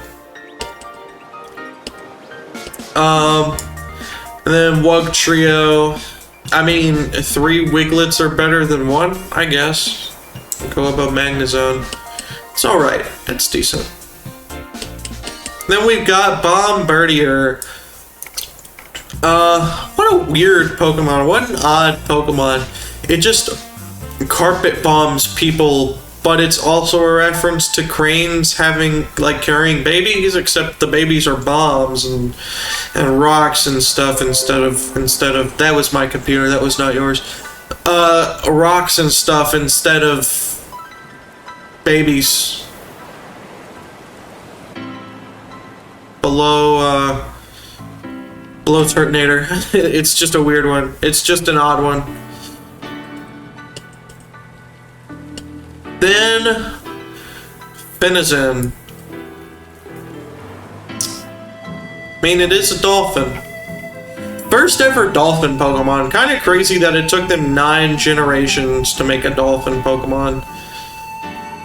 And then Wugtrio. I mean, 3 Wiglets are better than 1, I guess. Go above Magnezone. It's alright. It's decent. Then we've got Bombirdier. What a weird Pokemon. What an odd Pokemon. It just carpet bombs people, but it's also a reference to cranes carrying babies, except the babies are bombs and rocks and stuff instead of that was my computer, that was not yours. Rocks and stuff instead of babies. Below Turtonator. It's just a weird one. It's just an odd one. Then Finizen. I mean, it is a dolphin. First ever dolphin Pokemon. Kind of crazy that it took them 9 generations to make a dolphin Pokemon.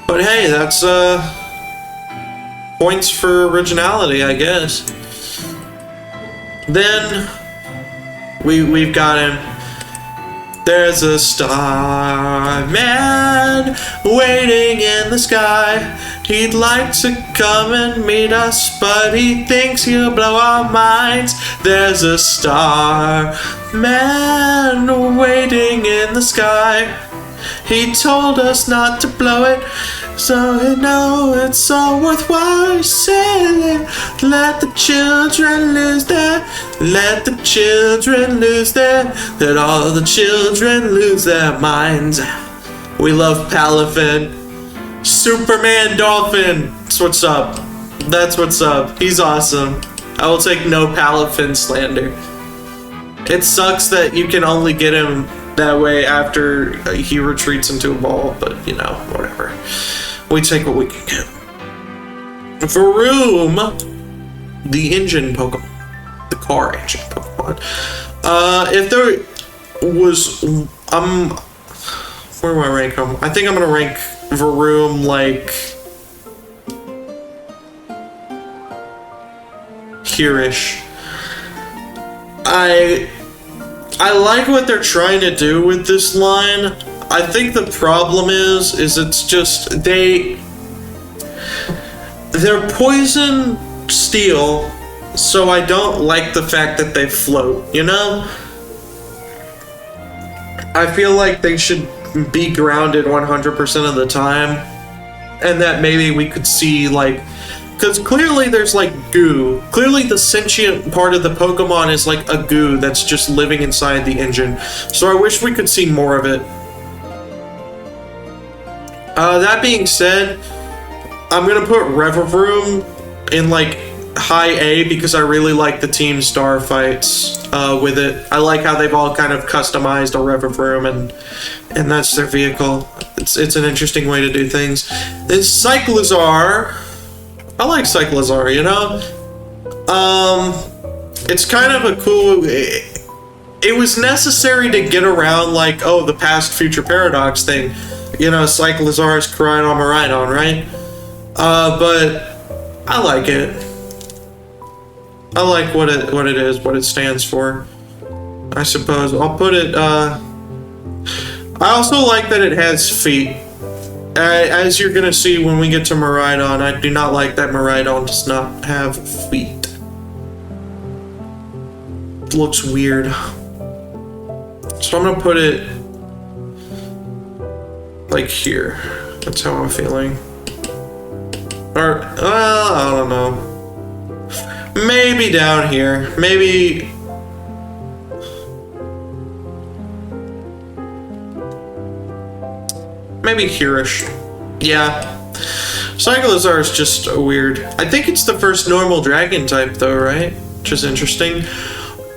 But hey, that's points for originality, I guess. Then we've got him. There's a starman waiting in the sky. He'd like to come and meet us, but he thinks he'll blow our minds. There's a starman waiting in the sky. He told us not to blow it, so you know it's all worthwhile saying. Let the children lose their, let the children lose their, let all the children lose their minds. We love Palafin. Superman Dolphin. That's what's up. That's what's up. He's awesome. I will take no Palafin slander. It sucks that you can only get him that way after he retreats into a ball, but you know, whatever. We take what we can get. Vroom, the engine Pokemon. The car engine Pokemon. If there was, where do I rank him? I think I'm gonna rank Vroom like here-ish. I like what they're trying to do with this line. I think the problem is it's just they're poison steel, so I don't like the fact that they float, you know? I feel like they should be grounded 100% of the time, and that maybe we could see like, because clearly there's like goo. Clearly the sentient part of the Pokemon is like a goo that's just living inside the engine. So I wish we could see more of it. That being said, I'm gonna put Revavroom in like high A because I really like the team star fights with it. I like how they've all kind of customized a Revavroom and that's their vehicle. It's an interesting way to do things. This Cyclizar, I like Cyclizar, you know? It's kind of a cool... It was necessary to get around, like, oh, the past future paradox thing. You know, Cyclizar's Koraidon Miraidon, right? But I like it. I like what it is, what it stands for. I suppose I'll put it. I also like that it has feet. As you're gonna see when we get to Miraidon, I do not like that Miraidon does not have feet. It looks weird. So I'm gonna put it like here. That's how I'm feeling. Or, I don't know. Maybe down here. Maybe... Maybe here-ish. Yeah. Cyclizar is just weird. I think it's the first normal dragon type though, right? Which is interesting.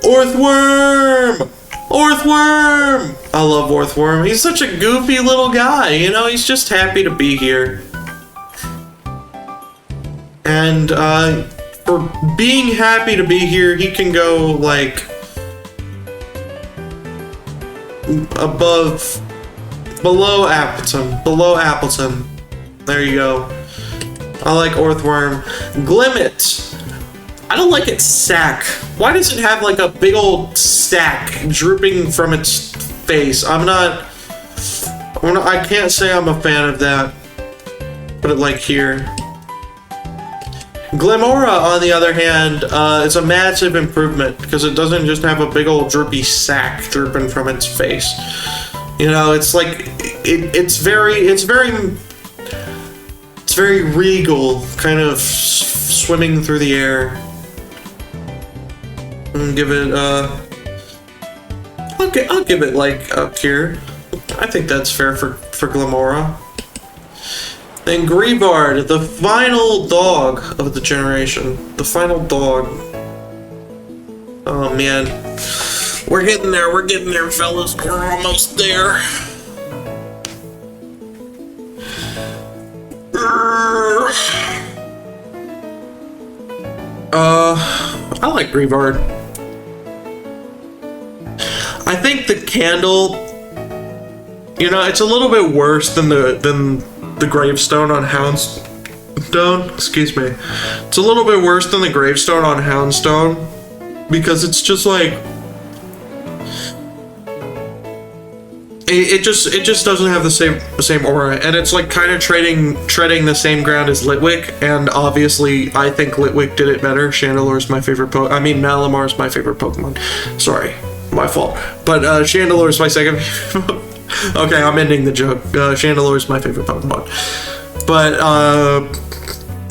Orthworm! Orthworm! I love Orthworm. He's such a goofy little guy, you know? He's just happy to be here. And, for being happy to be here, he can go, like, below Appleton. There you go. I like Orthworm. Glimmet. I don't like its sack. Why does it have, like, a big old sack drooping from its face? I can't say I'm a fan of that. Put it, like, here. Glimmora, on the other hand, is a massive improvement because it doesn't just have a big old droopy sack drooping from its face. You know, it's like it's very regal, kind of swimming through the air. And give it I'll give it like up here. I think that's fair for Glimmora. Then Grievard, the final dog of the generation. The final dog. Oh man. We're getting there, fellas. We're almost there. I like Grievard. I think the candle, you know, it's a little bit worse than the gravestone on Houndstone. Excuse me. It's a little bit worse than the gravestone on Houndstone because it's just like it just doesn't have the same aura, and it's like kind of treading the same ground as Litwick, and obviously I think Litwick did it better. Chandelore's my favorite Malamar's my favorite Pokemon. Sorry, my fault. But Chandelore's my second favorite. Okay, I'm ending the joke. Chandelore's my favorite Pokemon. But,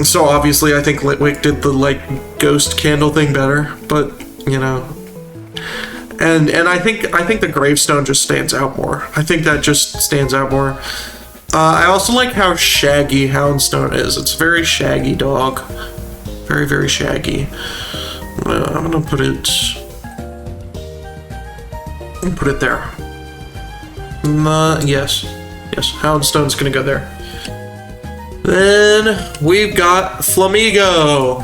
so obviously I think Litwick did the, like, ghost candle thing better, but, you know. And I think the gravestone just stands out more. I think that just stands out more. I also like how shaggy Houndstone is. It's a very shaggy dog. Very, very shaggy. I'm gonna put it there. Yes, Houndstone's gonna go there. Then we've got Flamigo.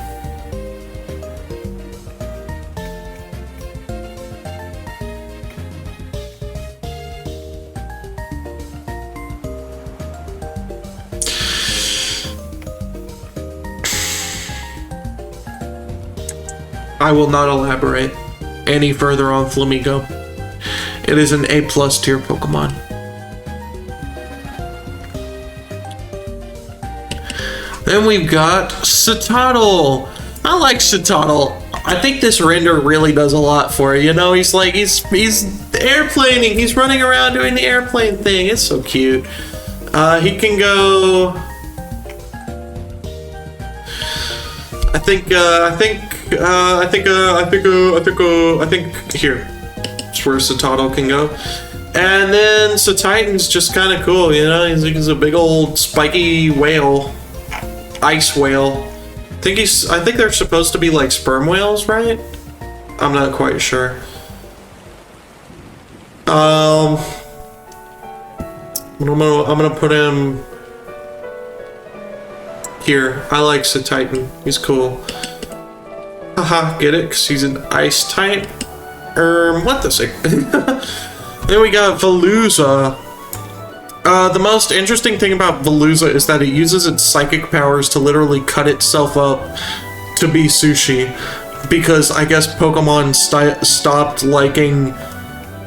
I will not elaborate any further on Flamigo. It is an A+ tier Pokemon. Then we've got Citadel. I like Citadel. I think this render really does a lot for it. You know, he's airplaning. He's running around doing the airplane thing. It's so cute. He can go. I think here. That's where Citadel can go. And then Titan's just kind of cool, you know? He's a big old spiky whale, ice whale. I think they're supposed to be like sperm whales, right? I'm not quite sure. I'm gonna put him here. I like Titan. He's cool. Haha, get it? Cause he's an ice type. What the sick? Then we got Veluza. The most interesting thing about Veluza is that it uses its psychic powers to literally cut itself up to be sushi. Because I guess Pokemon stopped liking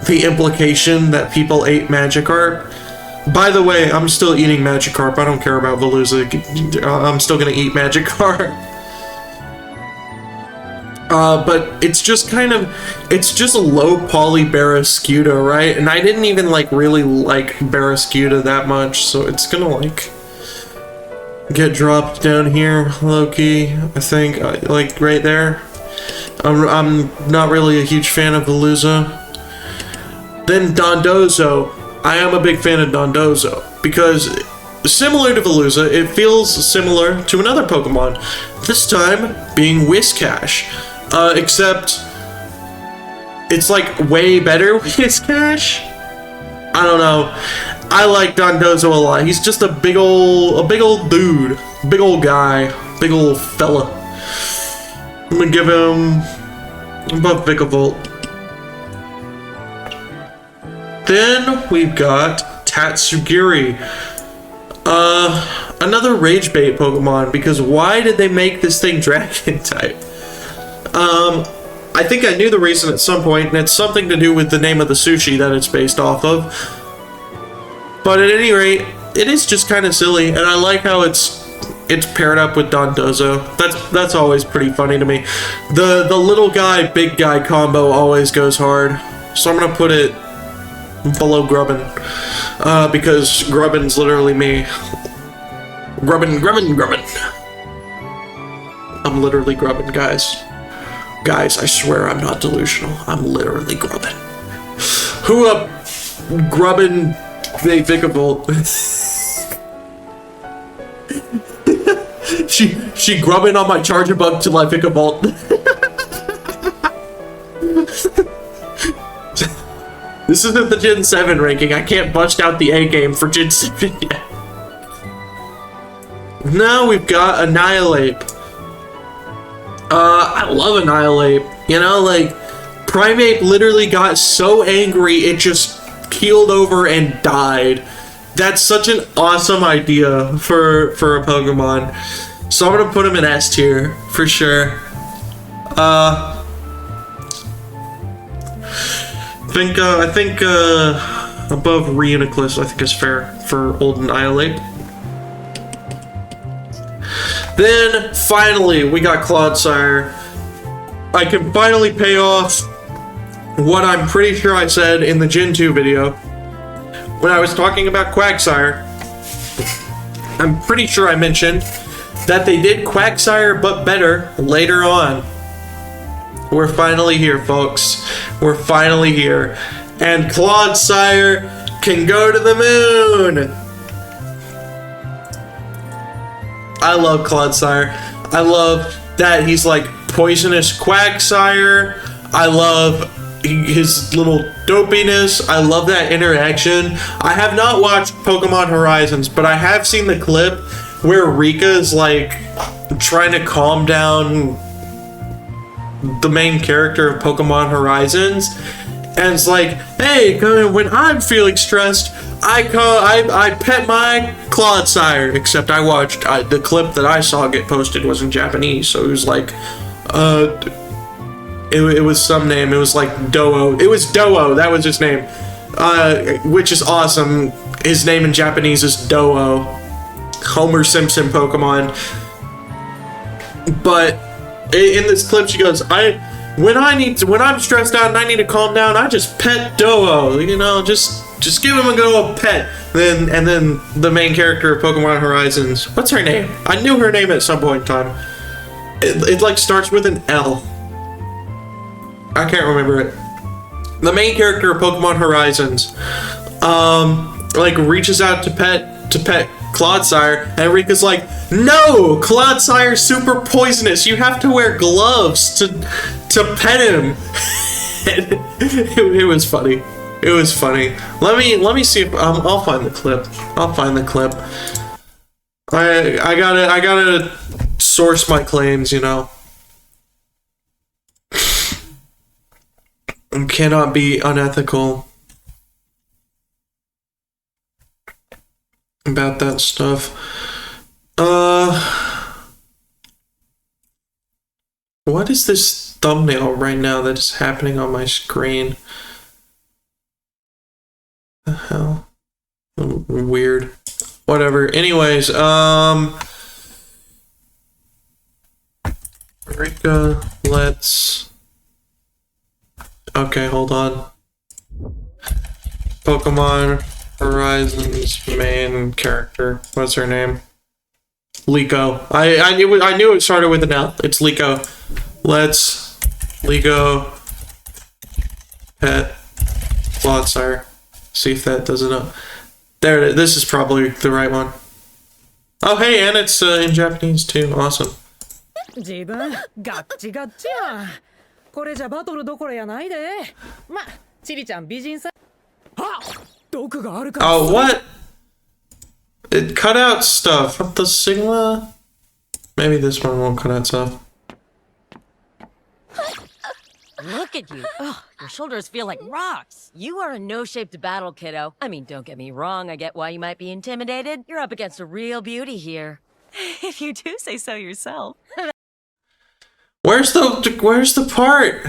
the implication that people ate Magikarp. By the way, I'm still eating Magikarp. I don't care about Veluza. I'm still gonna eat Magikarp. But it's just it's just a low poly Barraskewda, right? And I didn't even really like Barraskewda that much, so it's gonna get dropped down here, low-key, I think, like right there. I'm not really a huge fan of Veluza. Then Dondozo. I am a big fan of Dondozo because, similar to Veluza, it feels similar to another Pokemon. This time being Whiscash. Except it's way better Whiscash. I don't know. I like Dondozo a lot. He's just a big old dude, big old guy, big old fella. I'm gonna give him above Vikavolt. Then we've got Tatsugiri. Another Rage Bait Pokemon, because why did they make this thing Dragon type? I think I knew the reason at some point, and it's something to do with the name of the sushi that it's based off of. But at any rate, it is just kind of silly, and I like how it's paired up with Dondozo. That's always pretty funny to me. The little guy, big guy combo always goes hard. So I'm gonna put it below Grubbin. Because Grubbin's literally me. Grubbin. I'm literally Grubbin, guys. Guys, I swear I'm not delusional. I'm literally Grubbin. Who up? Grubbin Vikavolt. she grubbing on my charger bug to my Vikavolt. This isn't the Gen 7 ranking. I can't bust out the A game for Gen 7 yet. Now we've got Annihilate. I love Annihilate. You know, Primeape literally got so angry it just keeled over and died. That's such an awesome idea for a Pokemon. So I'm gonna put him in S tier for sure. I think above Reuniclus I think is fair for old Annihilate. Then, finally, we got Clodsire. I can finally pay off what I'm pretty sure I said in the Gen 2 video. When I was talking about Quagsire, I'm pretty sure I mentioned that they did Quagsire but better later on. We're finally here, folks. We're finally here. And Clodsire can go to the moon! I love Clodsire. I love that he's poisonous Quagsire. I love his little dopiness. I love that interaction. I have not watched Pokemon Horizons, but I have seen the clip where Rika's trying to calm down the main character of Pokemon Horizons. And it's hey, when I'm feeling stressed, I pet my Clodsire. Except I watched the clip that I saw get posted was in Japanese, so it was it was some name. It was Doo. It was Doo. That was his name, which is awesome. His name in Japanese is Doo, Homer Simpson Pokemon. But in this clip, she goes, when I'm stressed out and I need to calm down, I just pet Doo. You know, just give him a good old pet. And then the main character of Pokemon Horizons, what's her name? I knew her name at some point in time. It starts with an L. I can't remember it. the main character of Pokemon Horizons, like reaches out to pet Clodsire, and Rika's like, no, Clodsire's super poisonous. You have to wear gloves to pet him. It was funny. It was funny. Let me see if I'll find the clip. I'll find the clip. I gotta source my claims, you know. I cannot be unethical about that stuff. What is this thumbnail right now that is happening on my screen? The hell? Weird. Whatever. Anyways, Rika, let's... Okay, hold on. Pokemon Horizons main character. What's her name? Liko. I knew it started with an L. It's Liko. Let's Liko pet Clodsire. See if that does it up. There it is. This is probably the right one. Oh hey, and it's in Japanese too. Awesome. Oh, what? It cut out stuff. What the Sigma? Maybe this one won't cut out stuff. Look at you. Oh, your shoulders feel like rocks. You are a no-shaped battle, kiddo. I mean, don't get me wrong. I get why you might be intimidated. You're up against a real beauty here. If you do say so yourself. Where's the part?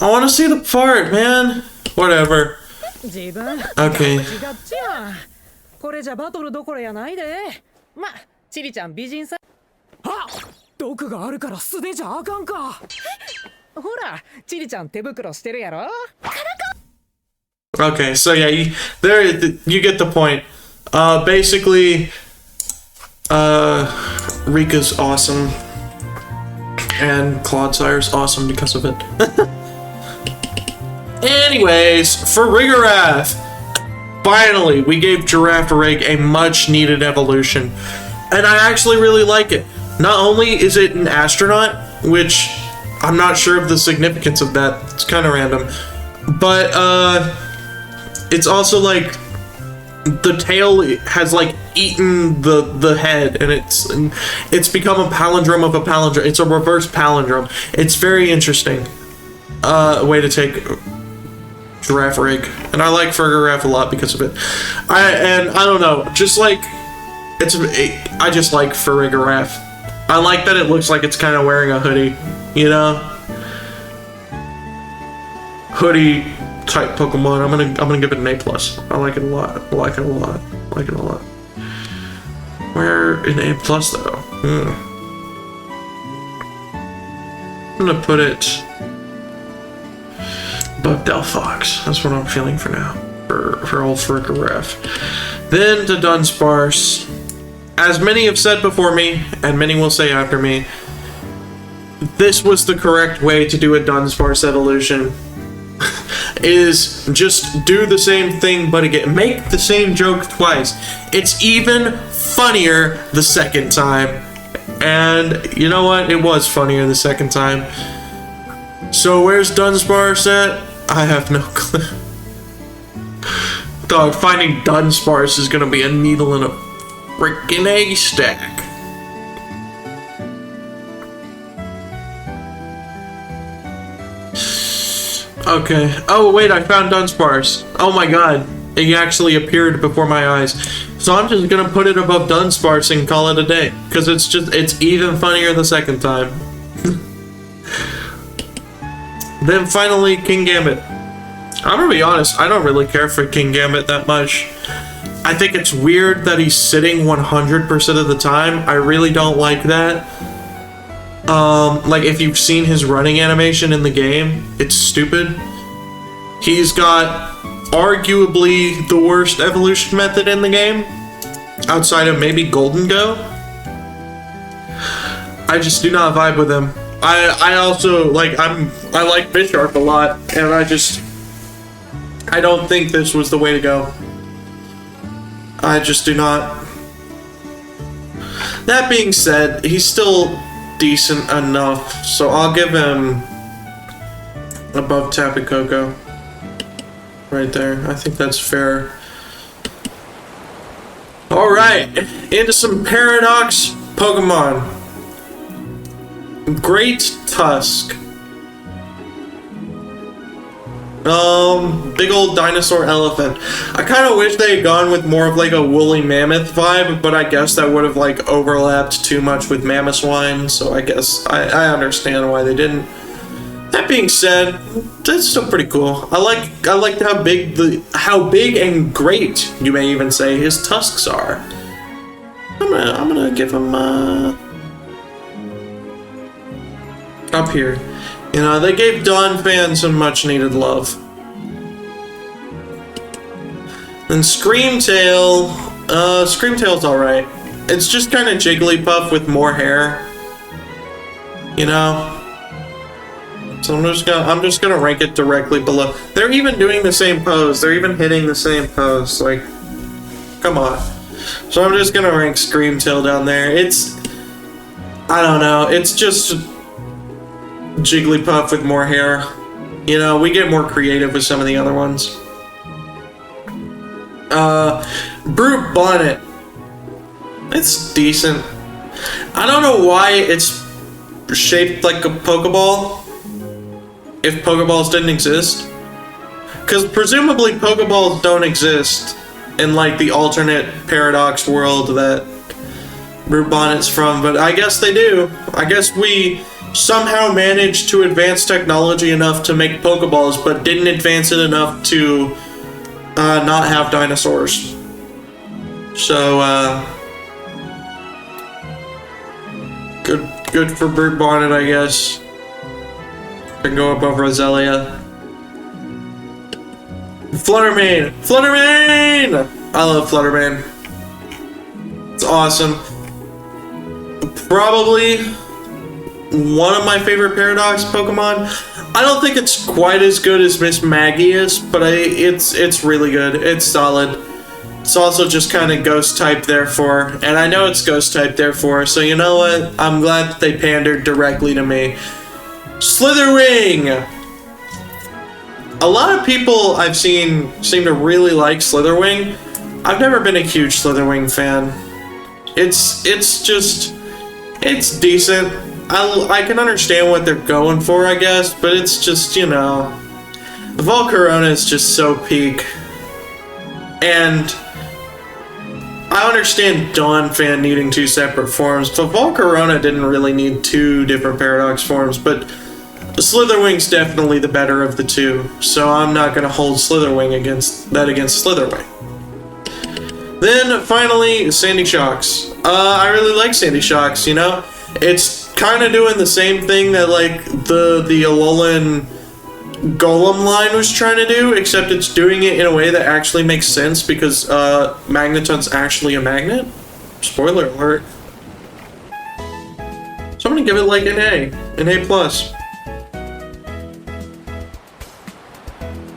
I want to see the part, man. Whatever. Okay. Okay, so yeah, you get the point. Basically, Rika's awesome, and Clodsire's awesome because of it. Anyways, for Rigorath, finally, we gave Girafarig a much-needed evolution, and I actually really like it. Not only is it an astronaut, which I'm not sure of the significance of that, it's kind of random, but it's also like the tail has like eaten the head, and it's become a palindrome of a palindrome. It's a reverse palindrome. It's very interesting way to take Girafarig, and I like Fergiraf a lot because of it. I don't know, just like I just like Fergiraf. I like that it looks like it's kind of wearing a hoodie, you know? Hoodie type Pokemon. I'm gonna give it an A+. I like it a lot. I like it a lot. I like it a lot. Where an A+ though? I'm gonna put it above Delphox. That's what I'm feeling for now. For old Fergiraf. Then to Dunsparce. As many have said before me, and many will say after me, this was the correct way to do a Dunsparce evolution. Is just do the same thing, but again, make the same joke twice. It's even funnier the second time. And you know what? It was funnier the second time. So where's Dunsparce at? I have no clue. Dog, finding Dunsparce is gonna be a needle in a freaking haystack. Okay. Oh wait, I found Dunsparce. Oh my god, it actually appeared before my eyes. So I'm just gonna put it above Dunsparce and call it a day, because it's even funnier the second time. Then finally, King Gambit. I'm gonna be honest, I don't really care for King Gambit that much. I think it's weird that he's sitting 100% of the time. I really don't like that. Like, if you've seen his running animation in the game, it's stupid. He's got arguably the worst evolution method in the game, outside of maybe Golden Go. I just do not vibe with him. I also like I like Bisharp a lot, and I don't think this was the way to go. I just do not. That being said, he's still decent enough, so I'll give him above Tapu Koko. Right there. I think that's fair. Alright, into some Paradox Pokemon. Great Tusk. Big old dinosaur elephant. I kind of wish they had gone with more of like a woolly mammoth vibe, but I guess that would have like overlapped too much with Mamoswine, so I guess I understand why they didn't. That being said, that's still pretty cool. I like how big and great, you may even say, his tusks are. I'm gonna give him up here. You know, they gave Dawn fans some much needed love. Then Screamtail. Screamtail's alright. It's just kind of Jigglypuff with more hair. You know? So I'm just gonna rank it directly below. They're even doing the same pose. They're even hitting the same pose. Like, come on. So I'm just gonna rank Screamtail down there. I don't know. It's just Jigglypuff with more hair. You know, we get more creative with some of the other ones. Brute Bonnet. It's decent. I don't know why it's shaped like a Pokeball. If Pokeballs didn't exist. Because presumably Pokeballs don't exist in like the alternate Paradox world that Brute Bonnet's from, but I guess they do. I guess we somehow managed to advance technology enough to make Pokeballs, but didn't advance it enough to not have dinosaurs. So, good for Brute Bonnet, I guess. Can go above Roselia. Fluttermane! Fluttermane! I love Fluttermane. It's awesome. Probably one of my favorite Paradox Pokemon. I don't think it's quite as good as Miss Maggie is, but it's really good. It's solid. It's also just kind of Ghost type, therefore, and I know it's Ghost type, therefore, so you know what? I'm glad that they pandered directly to me. Slitherwing! A lot of people I've seen seem to really like Slitherwing. I've never been a huge Slitherwing fan. It's decent. I can understand what they're going for, I guess, but it's just, you know, Volcarona is just so peak. And I understand Dawn fan needing two separate forms, but Volcarona didn't really need two different Paradox forms, but Slitherwing's definitely the better of the two, so I'm not gonna hold Slitherwing against Slitherwing. Then, finally, Sandy Shocks. I really like Sandy Shocks, you know? It's kind of doing the same thing that, like, the Alolan Golem line was trying to do, except it's doing it in a way that actually makes sense because Magneton's actually a magnet. Spoiler alert. So I'm gonna give it like an A plus.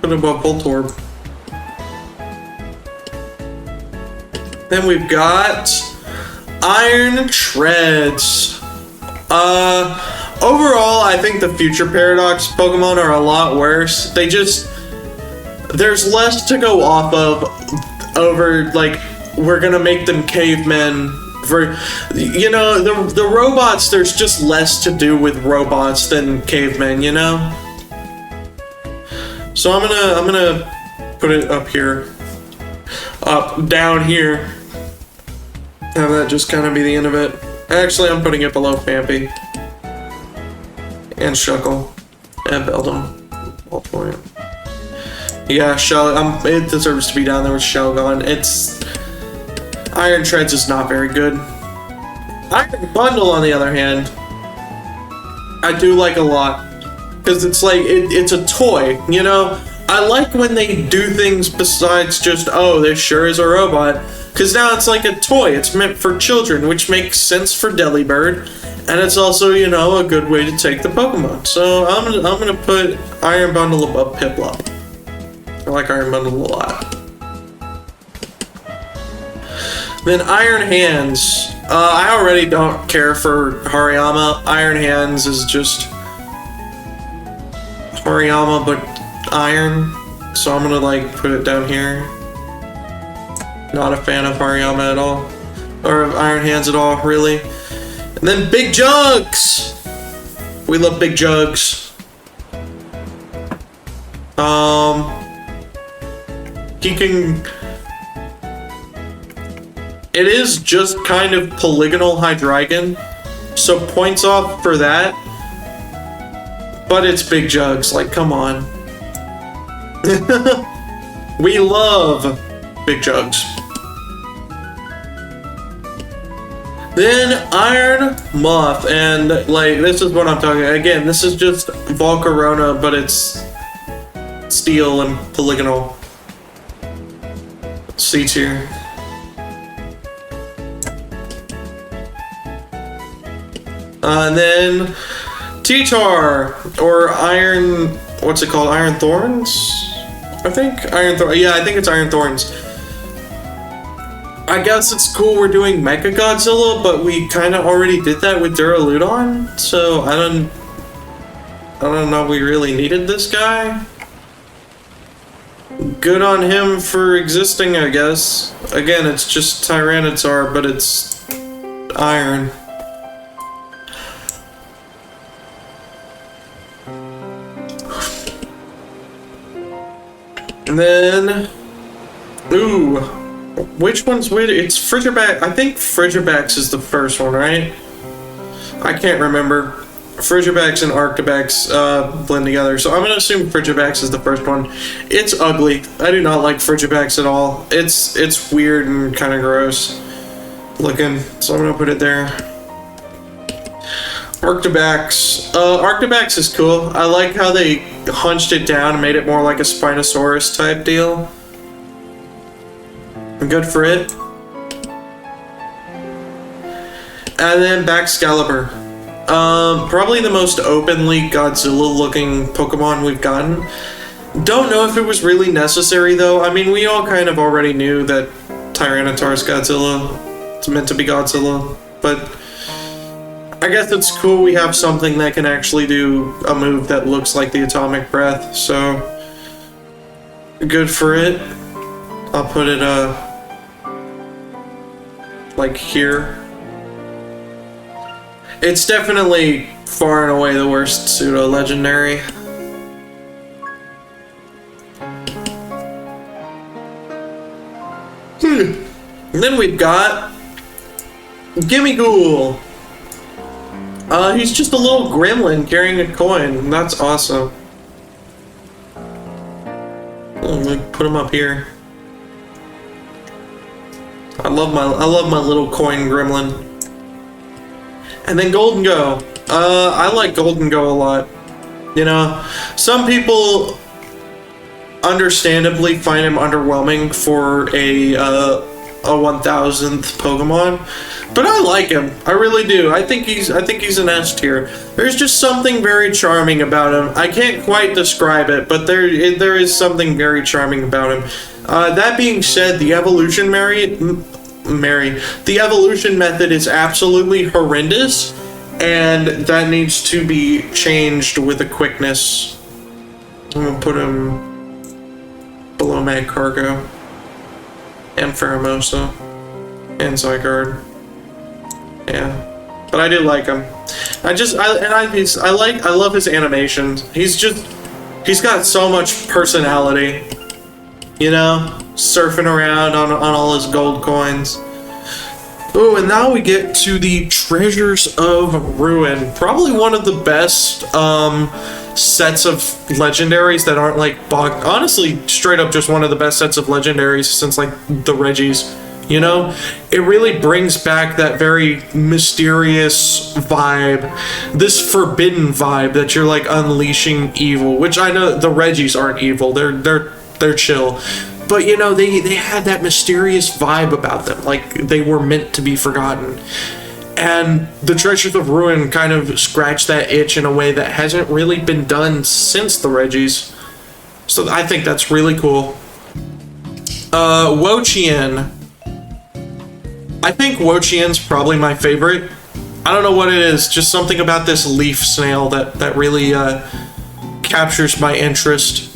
Put it above Voltorb. Then we've got Iron Treads. Overall, I think the future Paradox Pokemon are a lot worse. There's less to go off of over, like, we're gonna make them cavemen. You know, the robots, there's just less to do with robots than cavemen, you know? So I'm gonna put it up here. Down here. Have that just kind of be the end of it. Actually, I'm putting it below Fampy. And Shuckle. And Beldum. All point. Yeah, it deserves to be down there with Shelgon. Iron Treads is not very good. Iron Bundle, on the other hand, I do like a lot. Because it's like, it's a toy, you know? I like when they do things besides just, oh, this sure is a robot. Because now it's like a toy. It's meant for children, which makes sense for Delibird. And it's also, you know, a good way to take the Pokemon. So I'm gonna put Iron Bundle above Piplup. I like Iron Bundle a lot. Then Iron Hands. I already don't care for Hariyama. Iron Hands is just Hariyama but iron. So I'm gonna like put it down here. Not a fan of Hariyama at all. Or of Iron Hands at all, really. And then Big Jugs! We love Big Jugs. He can... It is just kind of polygonal Hydreigon, so points off for that. But it's Big Jugs, like, come on. We love Big Jugs. Then Iron Moth, and like, this is what I'm talking about. Again, this is just Volcarona, but it's steel and polygonal. C tier. And then T-Tar, or Iron, what's it called? Iron Thorns? I think yeah, I think it's Iron Thorns. I guess it's cool we're doing Mecha Godzilla, but we kind of already did that with Duraludon, so I don't know if we really needed this guy. Good on him for existing, I guess. Again, it's just Tyranitar, but it's iron. And then, ooh, which one's which? It's Frigibax. I think Frigibax is the first one, right? I can't remember. Frigibax and Arctibax blend together, so I'm gonna assume Frigibax is the first one. It's ugly. I do not like Frigibax at all. It's weird and kind of gross looking, so I'm gonna put it there. Arctibax. Arctibax is cool. I like how they hunched it down and made it more like a Spinosaurus type deal. Good for it. And then Baxcalibur. Probably the most openly Godzilla-looking Pokemon we've gotten. Don't know if it was really necessary, though. I mean, we all kind of already knew that Tyranitar's Godzilla. It's meant to be Godzilla, but I guess it's cool we have something that can actually do a move that looks like the Atomic Breath, so good for it. I'll put it, like here. It's definitely far and away the worst pseudo-legendary. And then we've got Gimmighoul. He's just a little gremlin carrying a coin. That's awesome. Let me put him up here. I love my little coin gremlin. And then Golden Go. I like Golden Go a lot. You know, some people understandably find him underwhelming for a 1000th Pokemon, but I like him. I really do. I think he's an S tier. There's just something very charming about him. I can't quite describe it, but there is something very charming about him. That being said, the evolution the evolution method is absolutely horrendous, and that needs to be changed with a quickness. I'm gonna put him below Magcargo and Pheromosa and Zygarde. Yeah, but I do like him. I love his animations. He's got so much personality. You know, surfing around on all his gold coins. Oh, and now we get to the Treasures of Ruin. Probably one of the best sets of legendaries that aren't like honestly, straight up just one of the best sets of legendaries since like the Regis. You know, it really brings back that very mysterious vibe, this forbidden vibe that you're like unleashing evil. Which I know the Regis aren't evil; they're chill. But, you know, they had that mysterious vibe about them, like they were meant to be forgotten. And the Treasures of Ruin kind of scratched that itch in a way that hasn't really been done since the Reggies. So I think that's really cool. Wo-Chien. I think Wo-Chien's probably my favorite. I don't know what it is, just something about this leaf snail that really captures my interest.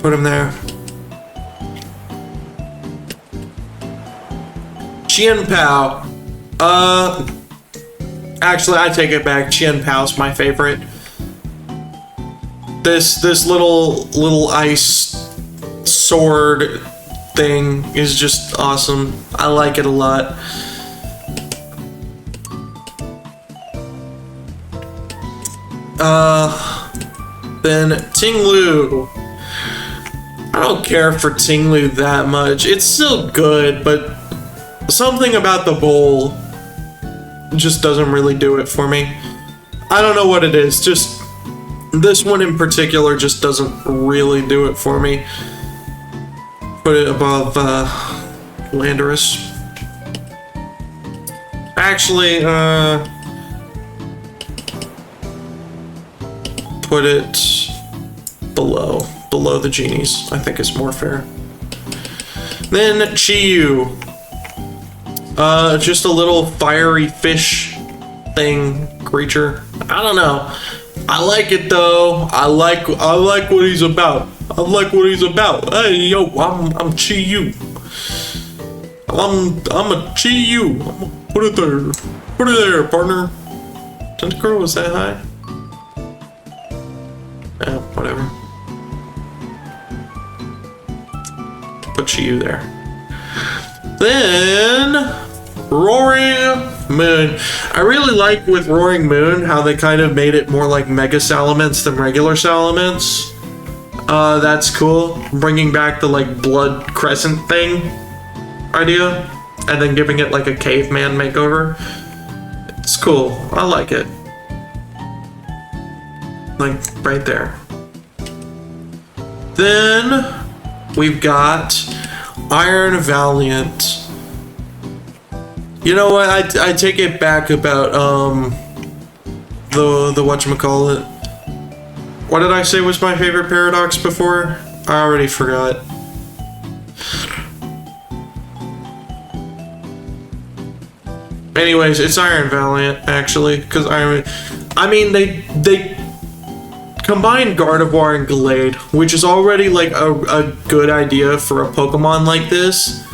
Put him there. Chien Pao. Actually, I take it back. Chien Pao's my favorite. This little ice sword thing is just awesome. I like it a lot. Then Ting Lu. I don't care for Ting Lu that much. It's still good, but something about the bowl just doesn't really do it for me. I don't know what it is, just this one in particular just doesn't really do it for me. Put it above Landorus. Actually, put it below the genies. I think it's more fair. Then Chi-Yu. Just a little fiery fish thing, creature. I don't know. I like it though. I like what he's about. I like what he's about. Hey yo, I'm Chi-Yu. I'm a Chi-Yu. Put it there. Put it there, partner. Tentacruel, was that high? Yeah, whatever. Put Chi-Yu there. Then Roaring Moon. I really like with Roaring Moon how they kind of made it more like Mega Salamence than regular Salamence. That's cool. Bringing back the like blood crescent thing idea and then giving it like a caveman makeover. It's cool. I like it. Like right there. Then we've got Iron Valiant. You know what? I take it back about the whatchamacallit. What did I say was my favorite paradox before? I already forgot. Anyways, it's Iron Valiant actually, because they combined Gardevoir and Gallade, which is already like a good idea for a Pokemon like this.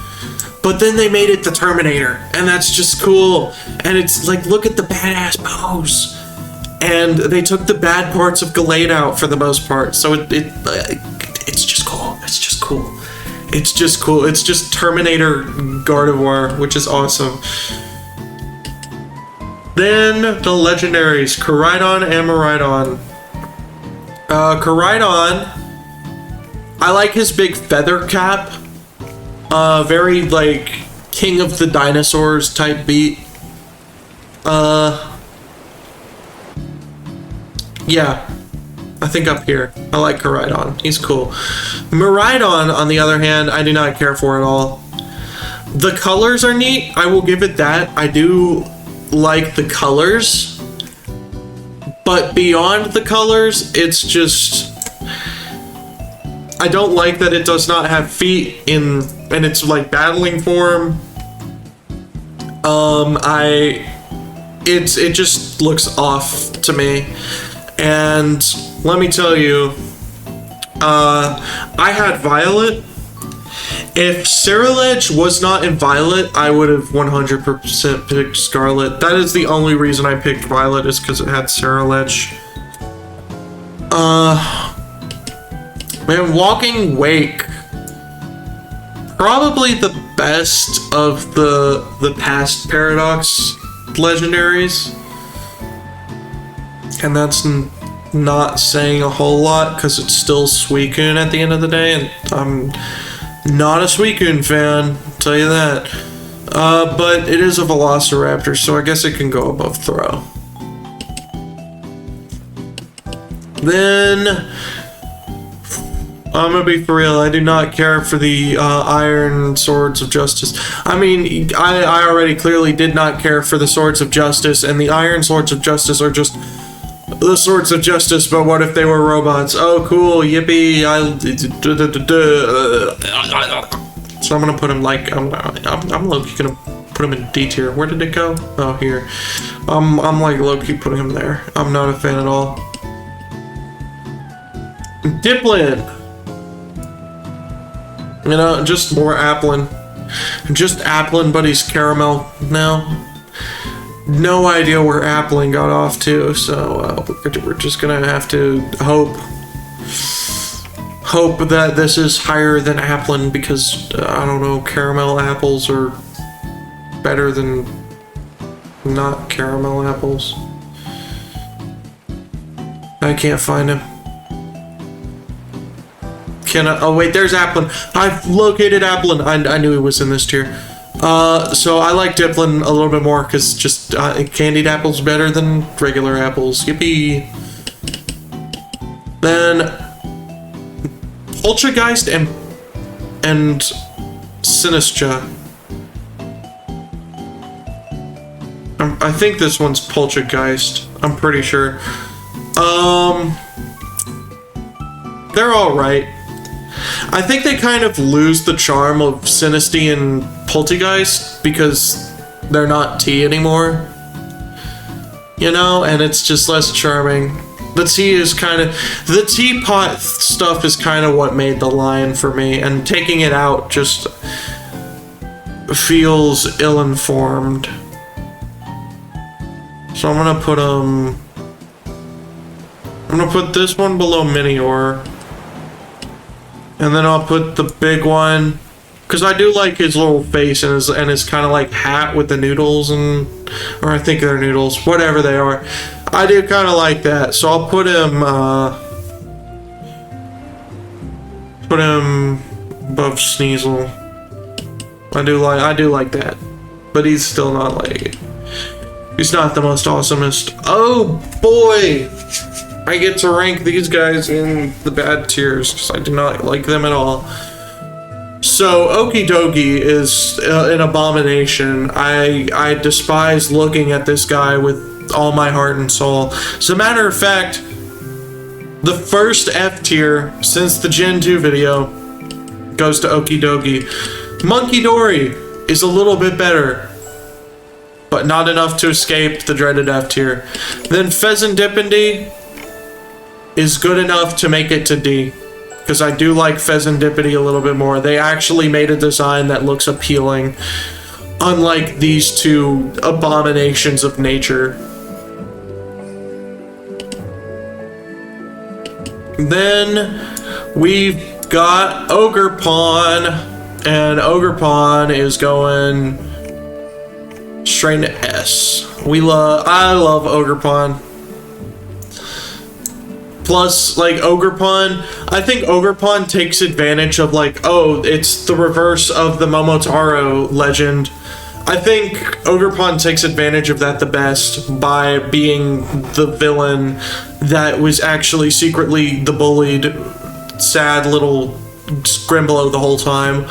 But then they made it the Terminator, and that's just cool. And it's like, look at the badass pose. And they took the bad parts of Gallade out for the most part, so it's just cool. It's just cool. It's just cool. It's just Terminator Gardevoir, which is awesome. Then the legendaries, Koraidon and Miraidon. Koraidon, I like his big feather cap. Very like King of the Dinosaurs type beat. Yeah, I think up here. I like Koraidon. He's cool. Miraidon, on the other hand, I do not care for at all. The colors are neat. I will give it that. I do like the colors. But beyond the colors, it's just... I don't like that it does not have feet in its like battling form. It just looks off to me. And let me tell you, I had Violet. If Ceruledge was not in Violet, I would have 100% picked Scarlet. That is the only reason I picked Violet, is because it had Ceruledge. Man, Walking Wake. Probably the best of the past Paradox legendaries. And that's not saying a whole lot, because it's still Suicune at the end of the day, and I'm not a Suicune fan, I'll tell you that. But it is a Velociraptor, so I guess it can go above Throw. Then... I'm gonna be for real. I do not care for the Iron Swords of Justice. I mean, I already clearly did not care for the Swords of Justice, and the Iron Swords of Justice are just the Swords of Justice, but what if they were robots? Oh, cool, yippee! So I'm gonna put him like I'm low-key gonna put him in D tier. Where did it go? Oh, here. I'm like low-key putting him there. I'm not a fan at all. Diplin. You know, just more Applin. Just Applin, but he's caramel now. No idea where Applin got off to, so we're just gonna have to hope that this is higher than Applin, because I don't know, caramel apples are better than not caramel apples. I can't find him. Oh wait, there's Applin. I've located Applin. I knew he was in this tier. So I like Diplin a little bit more because just candied apples better than regular apples. Yippee! Then Poltergeist and Sinistra. I think this one's Poltergeist. I'm pretty sure. They're all right. I think they kind of lose the charm of Sinisty and Poltergeist because they're not tea anymore. You know, and it's just less charming. The teapot stuff is kind of what made the line for me, and taking it out just feels ill-informed. So I'm gonna put this one below Minior. And then I'll put the big one, because I do like his little face and his kind of like hat with the noodles, or I think they're noodles, whatever they are. I do kind of like that, so I'll put him above Sneasel. I do like that, but he's still not like, he's not the most awesomest. Oh boy! I get to rank these guys in the bad tiers because I do not like them at all. So Okie Dokie is an abomination. I despise looking at this guy with all my heart and soul. As a matter of fact, the first F tier since the Gen 2 video goes to Okie Dokie. Monkey Dory is a little bit better, but not enough to escape the dreaded F tier. Then Pheasant Dippindy is good enough to make it to D, because I do like Pheasantipity a little bit more. They actually made a design that looks appealing, unlike these two abominations of nature. Then we've got Ogre Pawn, and Ogre Pawn is going straight to S. I love Ogre Pawn. Plus, like, Ogre Pawn, I think Ogre Pawn takes advantage of, like, oh, it's the reverse of the Momotaro legend. I think Ogre Pawn takes advantage of that the best by being the villain that was actually secretly the bullied, sad little Grimblow the whole time.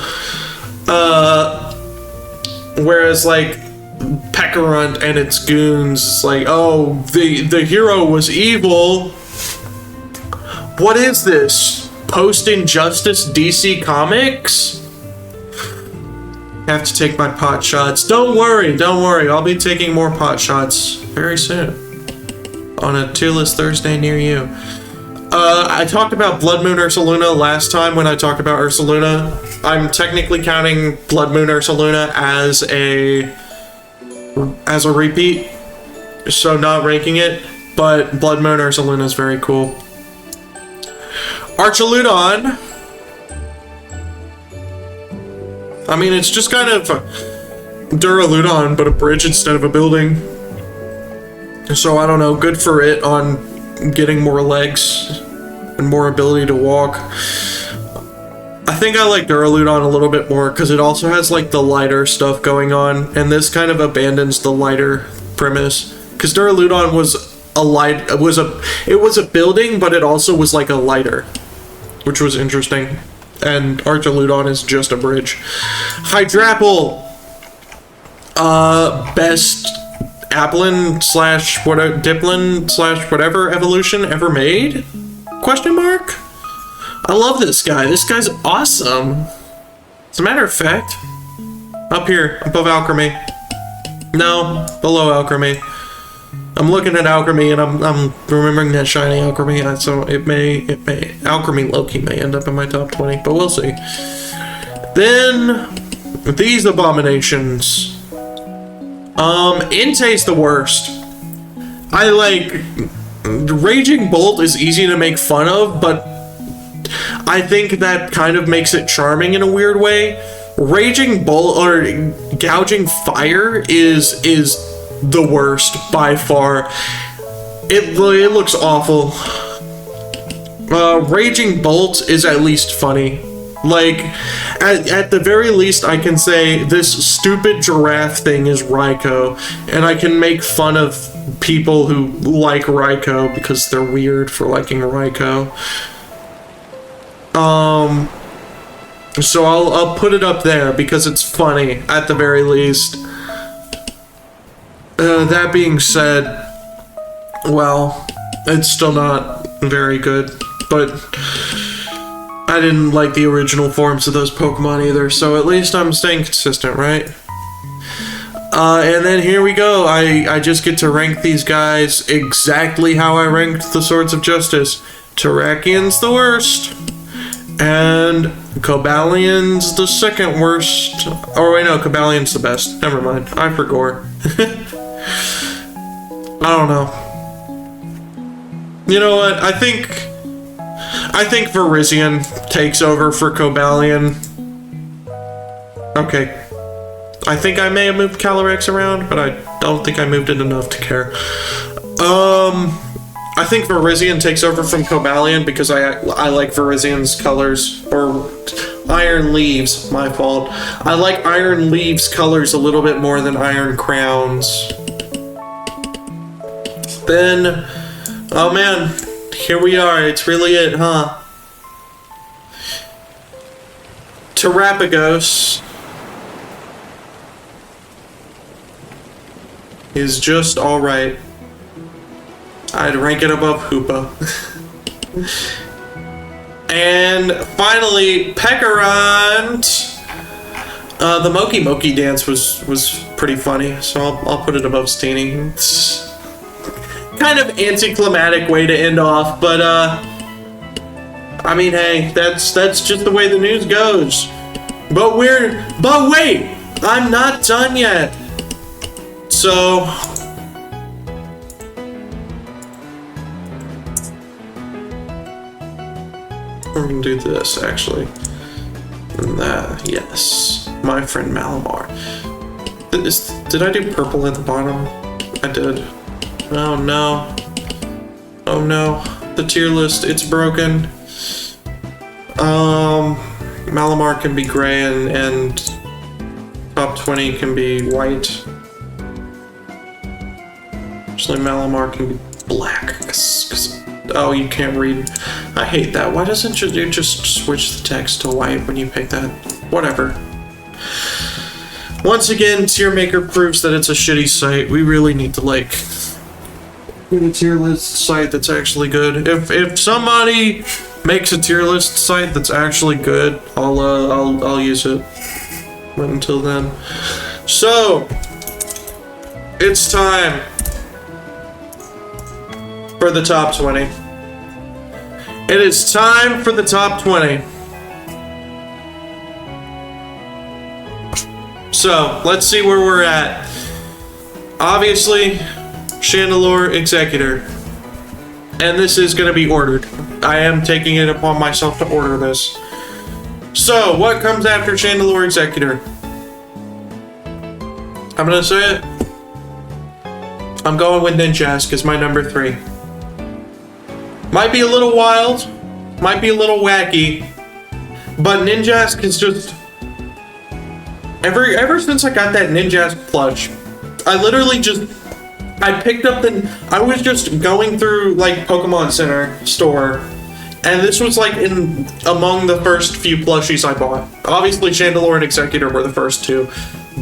Whereas, like, Peccarunt and its goons, it's like, oh, the hero was evil. What is this? Post-Injustice DC Comics? I have to take my pot shots. Don't worry. I'll be taking more pot shots very soon. On a Tooless Thursday near you. I talked about Blood Moon Ursaluna last time when I talked about Ursaluna. I'm technically counting Blood Moon Ursaluna as a repeat, so not ranking it, but Blood Moon Ursaluna is very cool. Archaludon. I mean, it's just kind of Duraludon, but a bridge instead of a building. So I don't know, good for it on getting more legs and more ability to walk. I think I like Duraludon a little bit more because it also has like the lighter stuff going on, and this kind of abandons the lighter premise. Because Duraludon was a building, but it also was like a lighter. which was interesting. And Archaludon is just a bridge. Hydrapple! Best Applin slash whatever, Diplin slash whatever evolution ever made? Question mark? I love this guy. This guy's awesome. As a matter of fact, up here, above Alchemy. No, below Alchemy. I'm looking at Alchemy and I'm remembering that shiny Alchemy, so it may, Alchemy Loki may end up in my top 20, but we'll see. Then, these abominations. Entei's the worst. I like, Raging Bolt is easy to make fun of, but I think that kind of makes it charming in a weird way. Raging Bolt, or Gouging Fire is the worst by far. It looks awful. Raging Bolt is at least funny. Like, at the very least, I can say this stupid giraffe thing is Raikou, and I can make fun of people who like Raikou because they're weird for liking Raikou. So I'll put it up there because it's funny, at the very least. That being said, well, it's still not very good, but I didn't like the original forms of those Pokemon either, so at least I'm staying consistent, right? And then here we go. I just get to rank these guys exactly how I ranked the Swords of Justice. Terrakian's the worst, and Cobalion's the second worst. Oh wait, no, Cobalion's the best. Never mind, I forgot. I don't know. You know what? I think Virizion takes over for Cobalion. Okay. I think I may have moved Calyrex around, but I don't think I moved it enough to care. I think Virizion takes over from Cobalion because I like Virizion's colors, or Iron Leaves, my fault. I like Iron Leaves colors a little bit more than Iron Crowns. Then, oh man, here we are, it's really it, huh? Terrapagos is just alright. I'd rank it above Hoopa. And finally, Pekarant. The Moki dance was pretty funny, so I'll put it above Steenie. It's kind of anticlimactic way to end off, but I mean, hey, that's just the way the news goes. But wait, I'm not done yet. So we're gonna do this actually. And that, yes, my friend Malamar. Did I do purple at the bottom? I did. Oh no. Oh no. The tier list, it's broken. Malamar can be gray and top 20 can be white. Actually, Malamar can be black. Oh, you can't read. I hate that. Why doesn't you just switch the text to white when you pick that? Whatever. Once again, Tier Maker proves that it's a shitty site. We really need to, like, get a tier list site that's actually good. If somebody makes a tier list site that's actually good, I'll use it. But until then. So, it's time for the top 20. It is time for the top 20. So, let's see where we're at. Obviously, Chandelure Executor. And this is going to be ordered. I am taking it upon myself to order this. So, what comes after Chandelure Executor? I'm going to say it. I'm going with Ninjask as my number 3. Might be a little wild, might be a little wacky, but Ninjask is just... Ever since I got that Ninjask plush, I literally just... I picked up I was just going through, like, Pokemon Center store, And this was like among the first few plushies I bought. Obviously, Chandelure and Executor were the first two.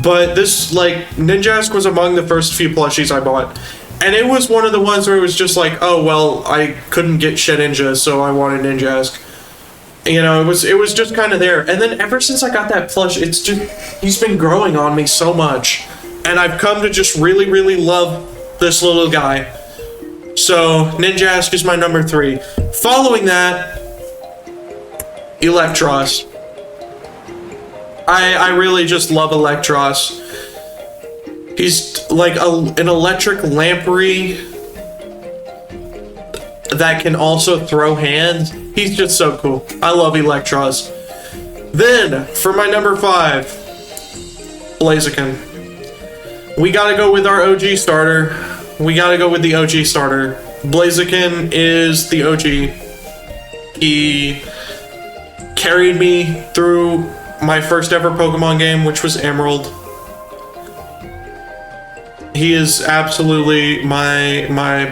But this, like, Ninjask was among the first few plushies I bought. And it was one of the ones where it was just like, oh, well, I couldn't get Shedinja, so I wanted Ninjask. You know, it was just kind of there. And then ever since I got that plush, he's been growing on me so much. And I've come to just really, really love this little guy. So, Ninjask is my number 3. Following that, Electros. I really just love Electros. He's like an electric lamprey that can also throw hands. He's just so cool. I love Electros. Then, for my number 5, Blaziken. We gotta go with our OG starter. We gotta go with the OG starter. Blaziken is the OG. He carried me through my first ever Pokemon game, which was Emerald. He is absolutely my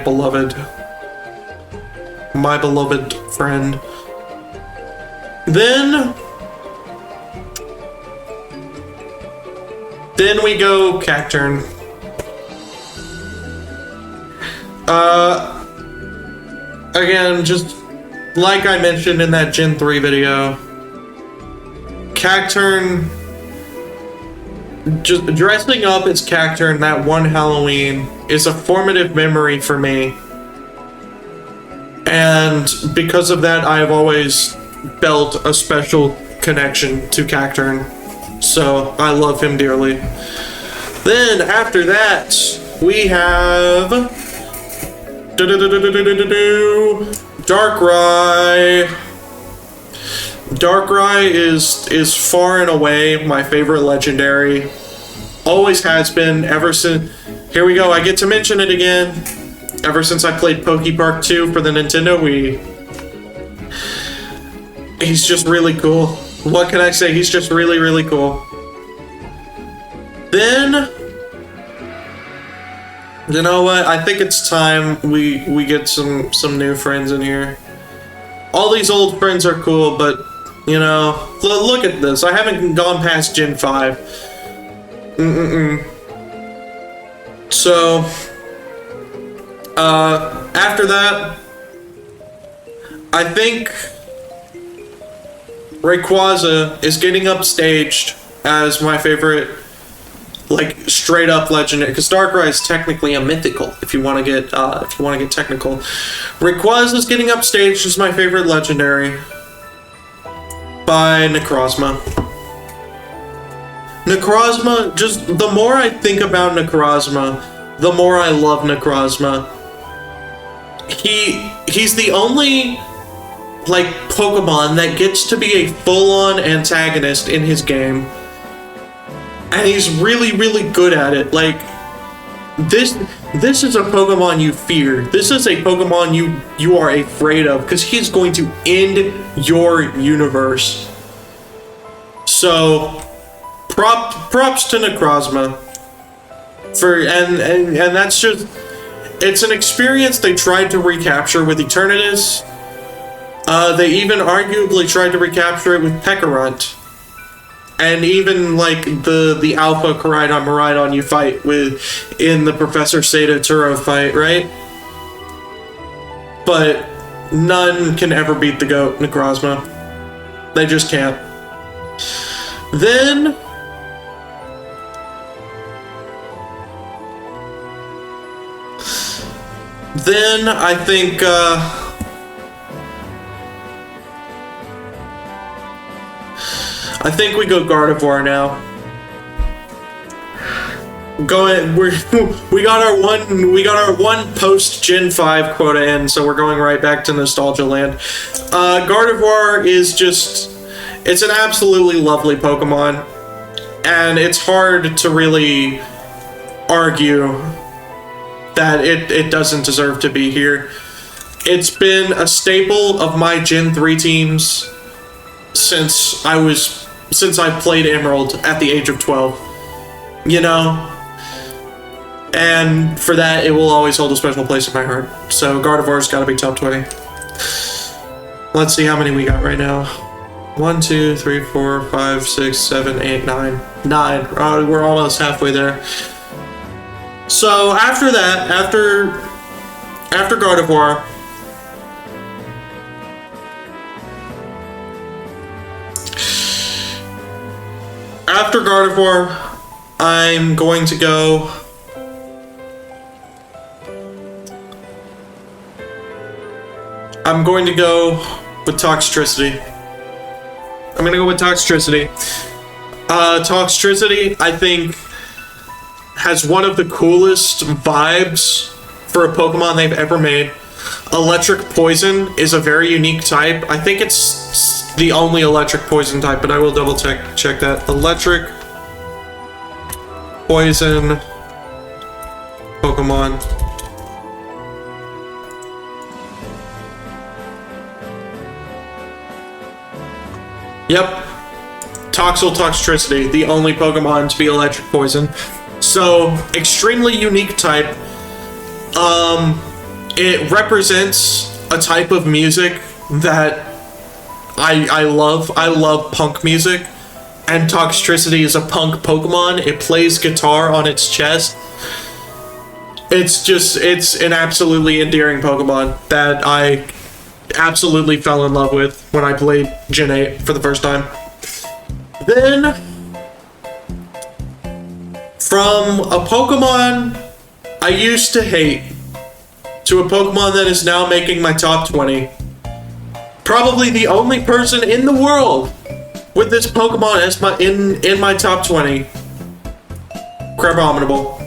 beloved friend. Then we go Cacturn. Again, just like I mentioned in that Gen 3 video, Cacturn, just dressing up as Cacturn that one Halloween is a formative memory for me. And because of that, I've always felt a special connection to Cacturn. So I love him dearly. Then after that, we have Darkrai. Darkrai is far and away my favorite legendary. Always has been ever since. Here we go. I get to mention it again. Ever since I played Pokepark 2 for the Nintendo Wii. He's just really cool. What can I say? He's just really, really cool. Then, you know what? I think it's time we get some new friends in here. All these old friends are cool, but, you know, look at this. I haven't gone past Gen 5. So, after that, I think Rayquaza is getting upstaged as my favorite, like, straight up legendary. Because Darkrai is technically a mythical, if you want to get technical. Rayquaza is getting upstaged as my favorite legendary by Necrozma. Necrozma, just the more I think about Necrozma, the more I love Necrozma. He's the only, like, Pokemon that gets to be a full-on antagonist in his game. And he's really, really good at it. Like, this is a Pokemon you fear. This is a Pokemon you are afraid of, because he's going to end your universe. So, props to Necrozma. And that's just, it's an experience they tried to recapture with Eternatus. They even arguably tried to recapture it with Pekarunt. And even, like, the Alpha Koraidon you fight with in the Professor Seda Turo fight, right? But none can ever beat the GOAT, Necrozma. They just can't. Then I think, we go Gardevoir now. We got our one post Gen 5 quota in, so we're going right back to Nostalgia Land. Gardevoir is just, it's an absolutely lovely Pokemon, and it's hard to really argue that it doesn't deserve to be here. It's been a staple of my Gen 3 teams since I played Emerald at the age of 12. You know? And for that, it will always hold a special place in my heart. So Gardevoir's gotta be top 20. Let's see how many we got right now. 1, 2, 3, 4, 5, 6, 7, 8, 9. 9. We're almost halfway there. So after that, after God of War, I'm going to go. I'm going to go with Toxtricity. Toxtricity, I think, has one of the coolest vibes for a Pokemon they've ever made. Electric Poison is a very unique type. I think it's the only Electric Poison type, but I will double check that. Electric Poison Pokemon. Yep. Toxtricity, the only Pokemon to be Electric Poison. So, extremely unique type. It represents a type of music that I love. I love punk music. And Toxtricity is a punk Pokemon. It plays guitar on its chest. It's an absolutely endearing Pokemon that I absolutely fell in love with when I played Gen 8 for the first time. Then, from a Pokemon I used to hate to a Pokemon that is now making my top 20. Probably the only person in the world with this Pokemon as in my top 20. Crabominable.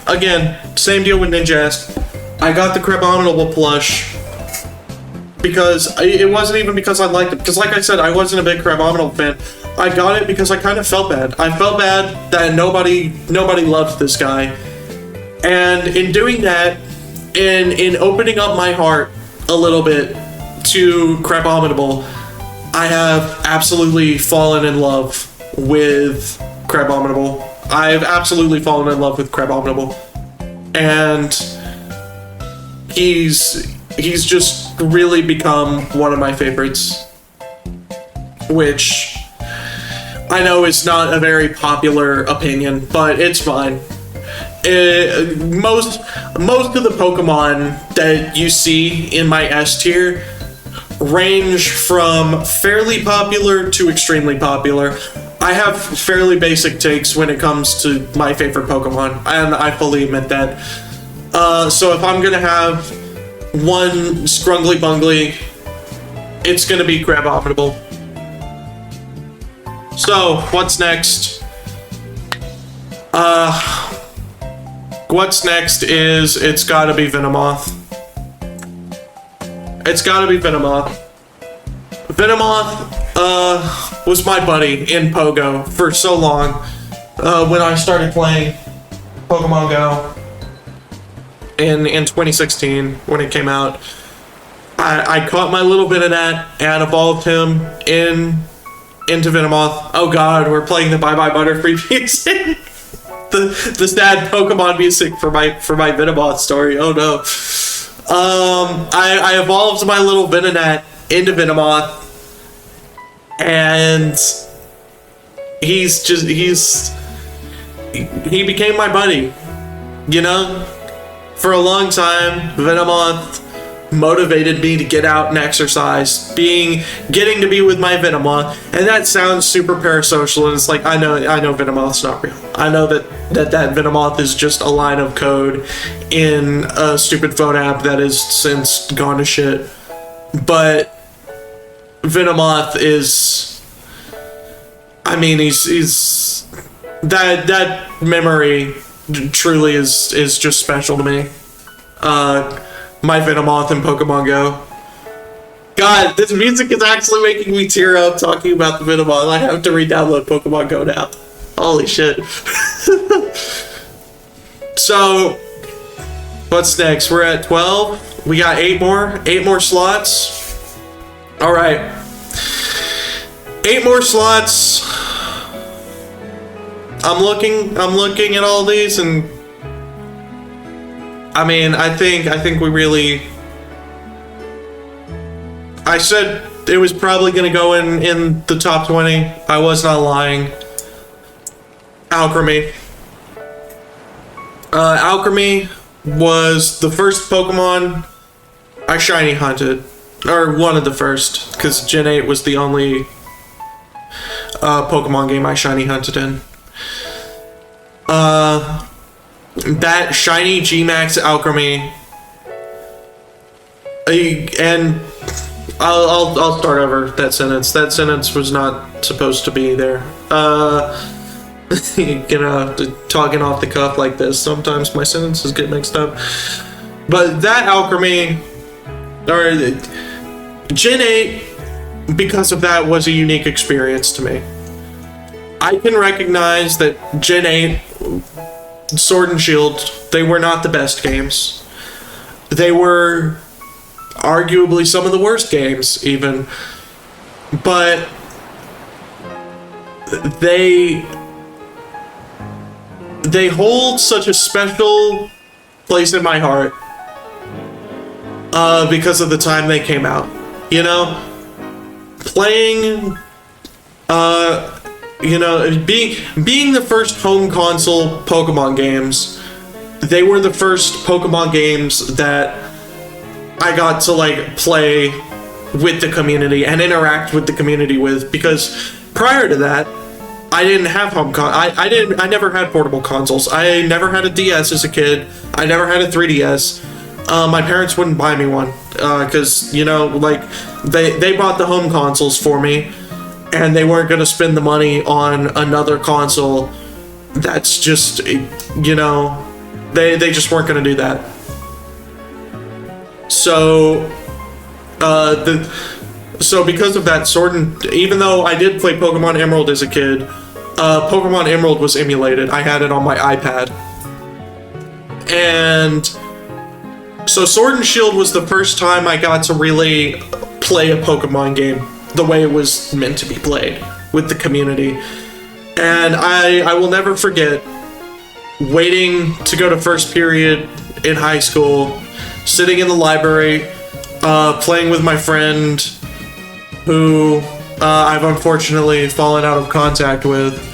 Again, same deal with Ninjask. I got the Crabominable plush because it wasn't even because I liked it. Because like I said, I wasn't a big Crabominable fan. I got it because I kind of felt bad. I felt bad that nobody loved this guy. And in doing that, in opening up my heart a little bit to Crabominable, I have absolutely fallen in love with Crabominable. I've absolutely fallen in love with Crabominable. And he's just really become one of my favorites. Which I know is not a very popular opinion, but it's fine. Most of the Pokemon that you see in my S tier range from fairly popular to extremely popular. I have fairly basic takes when it comes to my favorite Pokemon, and I fully admit that. So if I'm gonna have one Scrungly Bungly, it's gonna be Crabominable. So, what's next? What's next is, it's gotta be Venomoth. It's gotta be Venomoth. Venomoth, was my buddy in Pogo for so long, when I started playing Pokemon Go in 2016, when it came out. I caught my little Venonat and evolved him into Venomoth. Oh god, we're playing the Bye Bye Butterfree music. the sad Pokemon music for my Venomoth story. Oh no. I evolved my little Venonat into Venomoth, and he became my buddy. You know? For a long time, Venomoth motivated me to get out and exercise, getting to be with my Venomoth. And that sounds super parasocial, and it's like, I know Venomoth's not real. I know that Venomoth is just a line of code in a stupid phone app that has since gone to shit. But Venomoth is, I mean, he's that memory truly is just special to me. My Venomoth in Pokemon Go. God, this music is actually making me tear up talking about the Venomoth. I have to re-download Pokemon Go now. Holy shit. So, what's next? We're at 12. We got 8 more slots. Alright. 8 more slots. I'm looking at all these, and I mean, I think we really, I said it was probably going to go in the top 20. I was not lying. Alchemy. Alchemy was the first Pokemon I shiny hunted. Or one of the first, because Gen 8 was the only Pokemon game I shiny hunted in. That shiny G-Max Alchemy, and I'll start over that sentence. That sentence was not supposed to be there. You know, talking off the cuff like this, sometimes my sentences get mixed up. But that Alchemy, or Gen 8, because of that, was a unique experience to me. I can recognize that Gen 8, Sword and Shield, they were not the best games. They were arguably some of the worst games, even. But they hold such a special place in my heart because of the time they came out. You know, playing, you know, being the first home console Pokemon games, they were the first Pokemon games that I got to like play with the community and interact with the community with, because prior to that, I didn't have I never had portable consoles. I never had a DS as a kid. I never had a 3DS. My parents wouldn't buy me one because, you know, like they bought the home consoles for me, and they weren't going to spend the money on another console that's just, you know, they just weren't going to do that. So so because of that, even though I did play Pokemon Emerald as a kid, Pokemon Emerald was emulated. I had it on my iPad. And so Sword and Shield was the first time I got to really play a Pokemon game the way it was meant to be played, with the community. And I will never forget waiting to go to first period in high school, sitting in the library, playing with my friend, who I've unfortunately fallen out of contact with.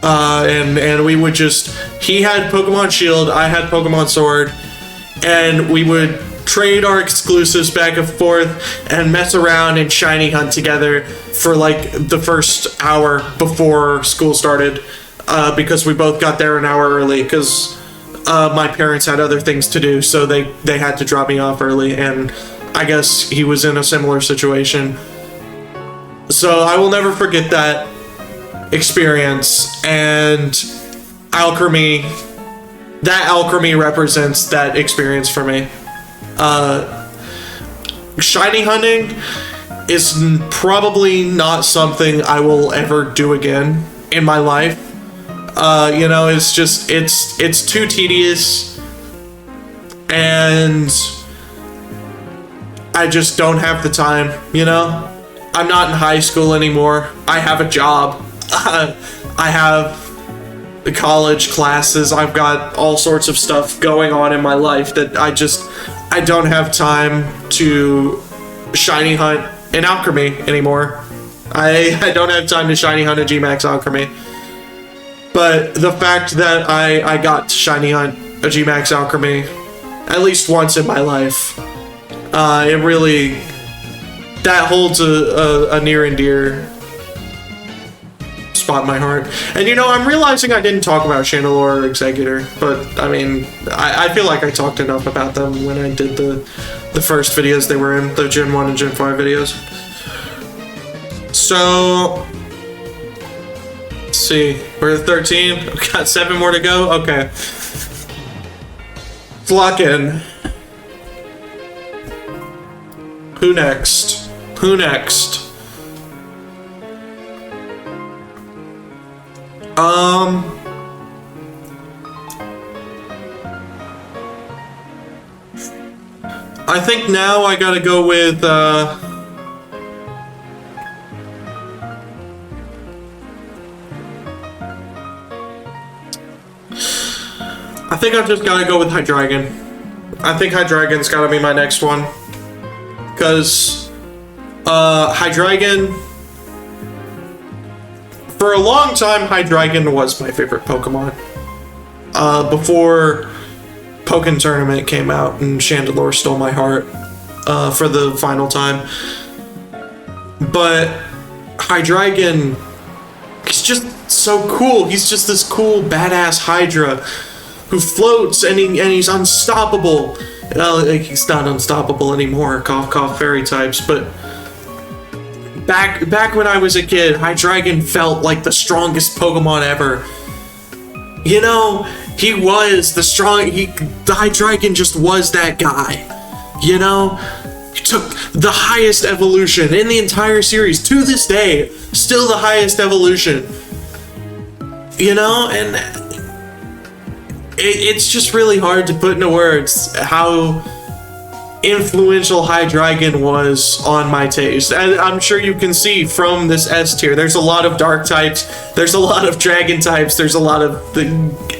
And we would just, he had Pokemon Shield, I had Pokemon Sword, and we would trade our exclusives back and forth and mess around and shiny hunt together for like the first hour before school started, because we both got there an hour early, because my parents had other things to do, so they had to drop me off early, and I guess he was in a similar situation. So I will never forget that experience, and Alchemy, that Alchemy represents that experience for me. Shiny hunting is probably not something I will ever do again in my life. You know, it's just, it's too tedious, and I just don't have the time, you know? I'm not in high school anymore. I have a job. I have college classes. I've got all sorts of stuff going on in my life that I don't have time to shiny hunt an Alchemy anymore. I don't have time to shiny hunt a G-Max Alchemy. But the fact that I got to shiny hunt a G-Max Alchemy at least once in my life, it really, that holds a near and dear spot in my heart. And you know, I'm realizing I didn't talk about Chandelure or Executor, but I mean, I feel like I talked enough about them when I did the first videos they were in, the Gen 1 and Gen 5 videos. So, let's see, we're at 13, we've got 7 more to go, okay. Let's lock in. Who next? Who next? I think now I gotta go with, I think I've just gotta go with Hydreigon. I think Hydreigon's gotta be my next one. because Hydreigon, for a long time, Hydreigon was my favorite Pokemon. Before Pokken Tournament came out and Chandelure stole my heart for the final time. But Hydreigon, he's just so cool. He's just this cool, badass Hydra who floats and he's unstoppable. Like, he's not unstoppable anymore, cough cough fairy types, but back when I was a kid, Hydreigon felt like the strongest Pokemon ever. You know, he was the Hydreigon just was that guy. You know? He took the highest evolution in the entire series, to this day, still the highest evolution. You know, and it's just really hard to put into words how influential Hydreigon was on my taste. And I'm sure you can see from this S tier, there's a lot of dark types, there's a lot of dragon types, there's a lot of the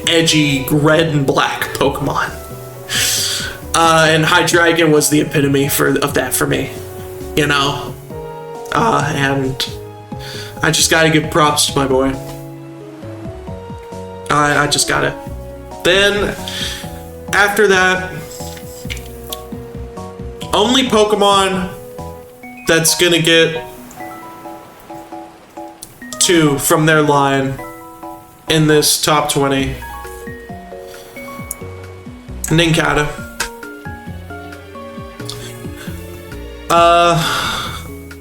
edgy red and black Pokemon. And Hydreigon was the epitome of that for me, you know? And I just gotta give props to my boy. I just gotta. Then, after that, only Pokemon that's gonna get 2 from their line in this top 20. Nincada.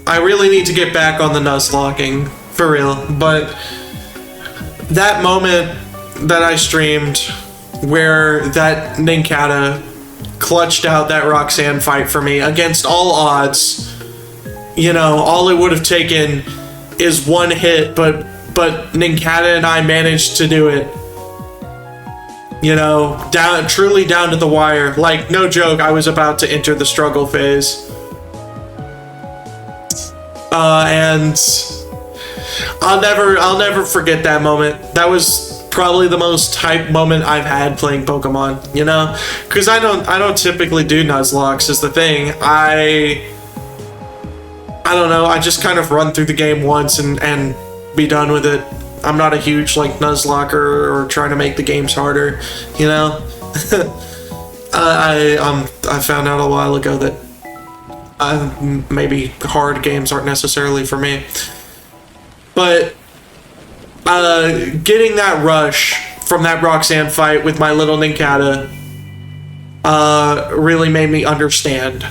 I really need to get back on the Nuzlocking, for real, but that moment that I streamed where that Nincada clutched out that Roxanne fight for me against all odds, you know, all it would have taken is one hit, but Nincada and I managed to do it. You know, truly down to the wire. Like, no joke, I was about to enter the struggle phase. And I'll never forget that moment. That was probably the most hype moment I've had playing Pokemon, you know? Because I don't typically do Nuzlocks is the thing. I don't know, I just kind of run through the game once and be done with it. I'm not a huge, like, Nuzlocker or trying to make the games harder, you know? I found out a while ago that maybe hard games aren't necessarily for me. But getting that rush from that Roxanne fight with my little Nincada really made me understand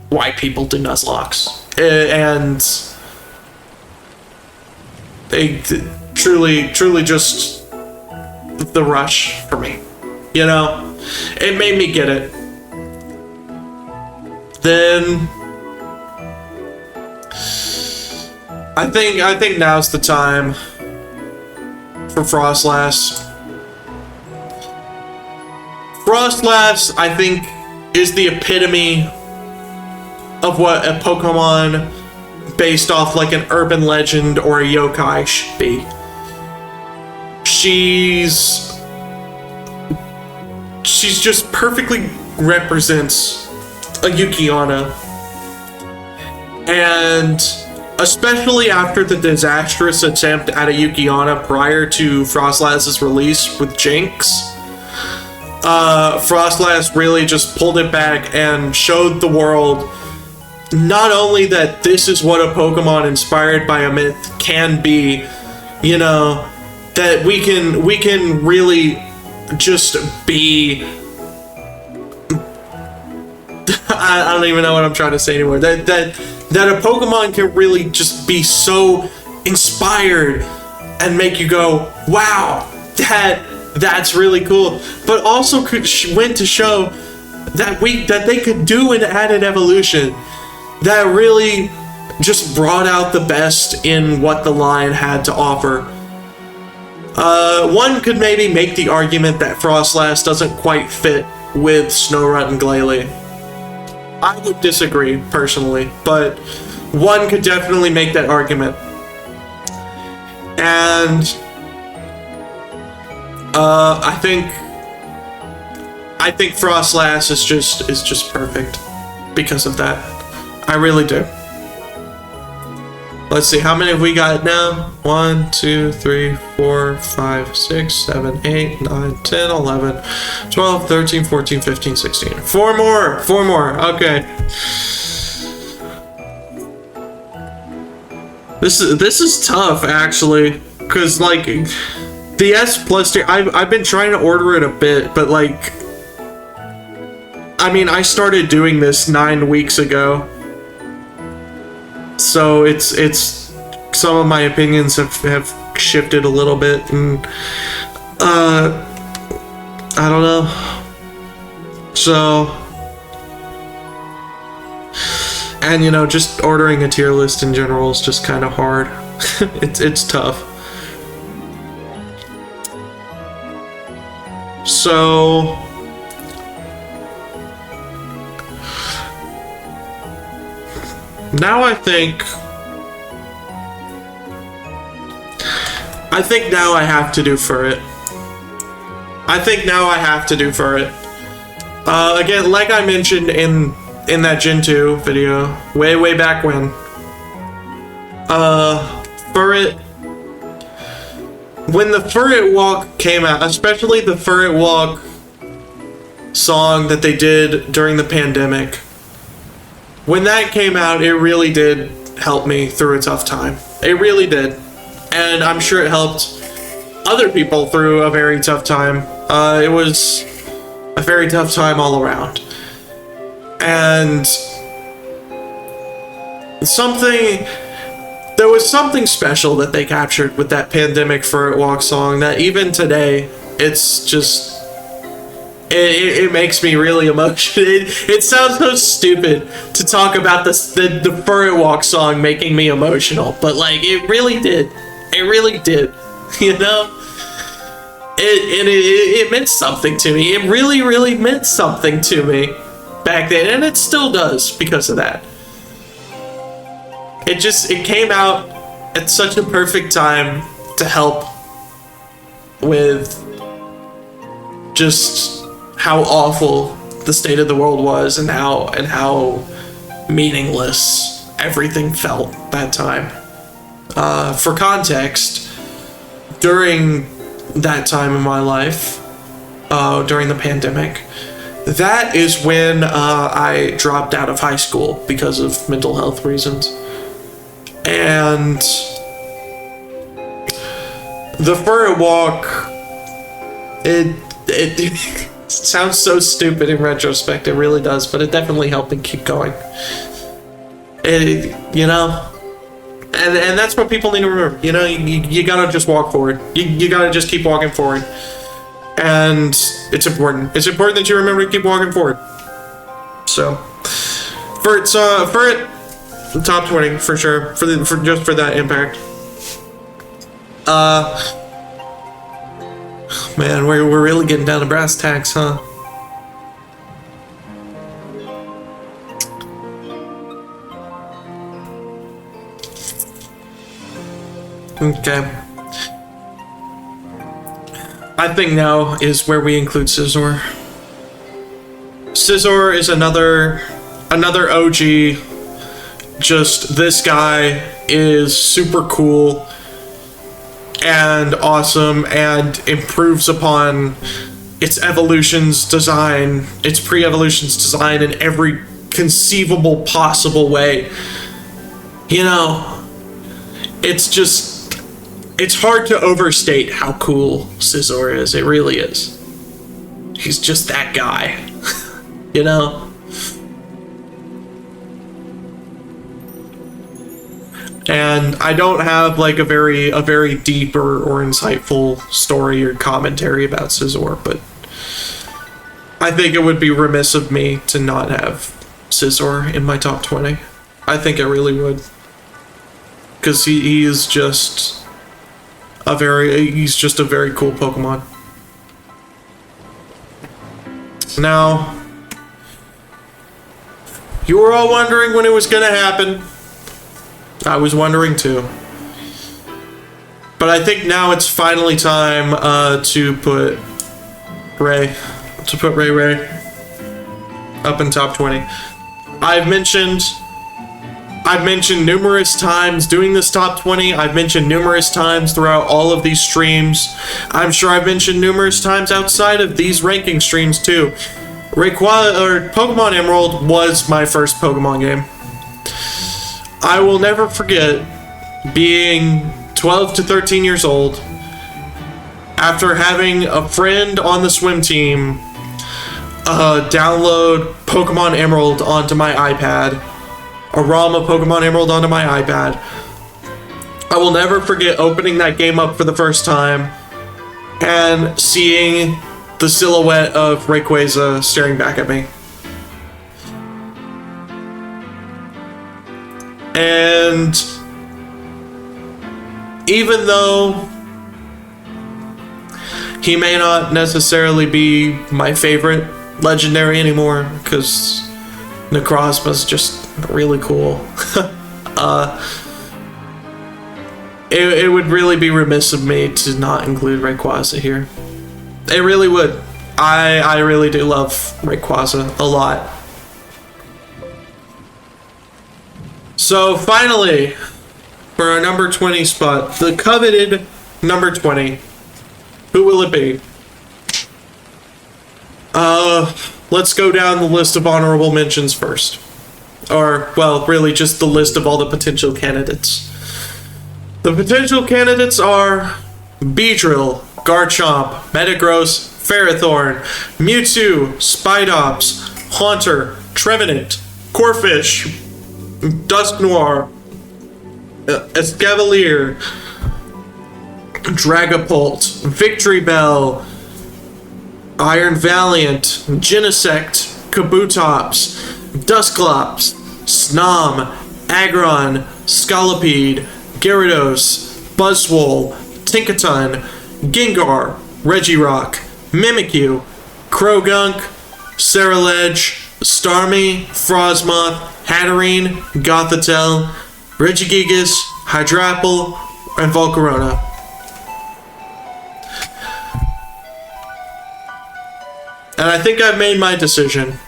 why people do Nuzlocks. And they truly just the rush for me. You know? It made me get it. Then I think now's the time for Frostlass. Frostlass, I think, is the epitome of what a Pokemon based off like an urban legend or a yokai should be. She's just perfectly represents a Yukiana. And especially after the disastrous attempt at a Yukiana prior to Frostlass's release with Jinx, Frostlass really just pulled it back and showed the world not only that this is what a Pokemon inspired by a myth can be, you know, that we can really just be I don't even know what I'm trying to say anymore. That a Pokemon can really just be so inspired and make you go, wow, that's really cool. But also went to show that they could do an added evolution that really just brought out the best in what the line had to offer. One could maybe make the argument that Frostlass doesn't quite fit with Snorunt and Glalie. I would disagree, personally, but one could definitely make that argument. And I think Frostlass is just perfect because of that. I really do. Let's see, how many have we got now? 1, 2, 3, 4, 5, 6, 7, 8, 9, 10, 11, 12, 13, 14, 15, 16. 4 more! 4 more, okay. This is tough, actually. Because, like, the S Plus tier, I've been trying to order it a bit, but, like... I mean, I started doing this 9 weeks ago. So it's some of my opinions have shifted a little bit, and I don't know. So, and you know, just ordering a tier list in general is just kind of hard. it's tough. So now I think now I have to do for it. Again, like I mentioned in that Gen 2 video, way back when. Furret, when the Furret Walk came out, especially the Furret Walk song that they did during the pandemic, when that came out, it really did help me through a tough time. It really did. And I'm sure it helped other people through a very tough time. It was a very tough time all around. And there was something special that they captured with that pandemic Furret Walk song that even today, it's just... It makes me really emotional. It sounds so stupid to talk about the Furret Walk song making me emotional, but like it really did. It really did. You know? It meant something to me. It really meant something to me back then, and it still does because of that. It came out at such a perfect time to help with just how awful the state of the world was and how meaningless everything felt that time. For context, during that time in my life, during the pandemic, that is when I dropped out of high school because of mental health reasons. And the Furret Walk, it sounds so stupid in retrospect, it really does, but it definitely helped me keep going. You know? And that's what people need to remember. You know, you gotta just walk forward. You gotta just keep walking forward. And it's important. It's important that you remember to keep walking forward. So, for it, top 20 for sure. For that impact. Man, we're really getting down to brass tacks, huh? Okay. I think now is where we include Scizor. Scizor is another OG. Just this guy is super cool and awesome and improves upon its evolution's design, its pre-evolution's design in every conceivable possible way. You know, it's hard to overstate how cool Scizor is. It really is. He's just that guy. You know? And I don't have like a very deep or insightful story or commentary about Scizor, but I think it would be remiss of me to not have Scizor in my top 20. I think I really would. Because he is just he's just a very cool Pokemon. Now, you were all wondering when it was gonna happen. I was wondering too. But I think now it's finally time to put Ray up in top 20. I've mentioned I've mentioned numerous times doing this top 20. I've mentioned numerous times throughout all of these streams. I'm sure I've mentioned numerous times outside of these ranking streams too. Pokemon Emerald was my first Pokemon game. I will never forget being 12 to 13 years old after having a friend on the swim team download Pokemon Emerald onto my iPad. A ROM of Pokemon Emerald onto my iPad. I will never forget opening that game up for the first time and seeing the silhouette of Rayquaza staring back at me. And even though he may not necessarily be my favorite legendary anymore, because Necrozma's just really cool. It would really be remiss of me to not include Rayquaza here. It really would. I really do love Rayquaza a lot. So finally, for our number 20 spot, the coveted number 20. Who will it be? Let's go down the list of honorable mentions first. Or, well, really just the list of all the potential candidates. The potential candidates are Beedrill, Garchomp, Metagross, Ferrothorn, Mewtwo, Spidops, Haunter, Trevenant, Corphish, Dusknoir, Escavalier, Dragapult, Victreebel, Iron Valiant, Genesect, Kabutops, Dusclops, Snom, Aggron, Scolipede, Gyarados, Buzzwole, Tinkaton, Gengar, Regirock, Mimikyu, Croagunk, Ceruledge, Starmie, Frosmoth, Hatterene, Gothitelle, Regigigas, Hydrapple, and Volcarona. And I think I've made my decision.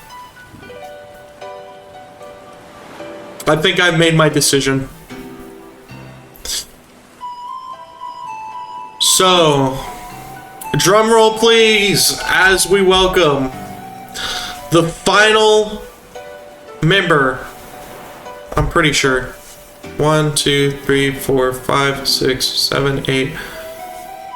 So, drum roll please, as we welcome the final member. I'm pretty sure. 1, 2, 3, 4, 5, 6, 7, 8,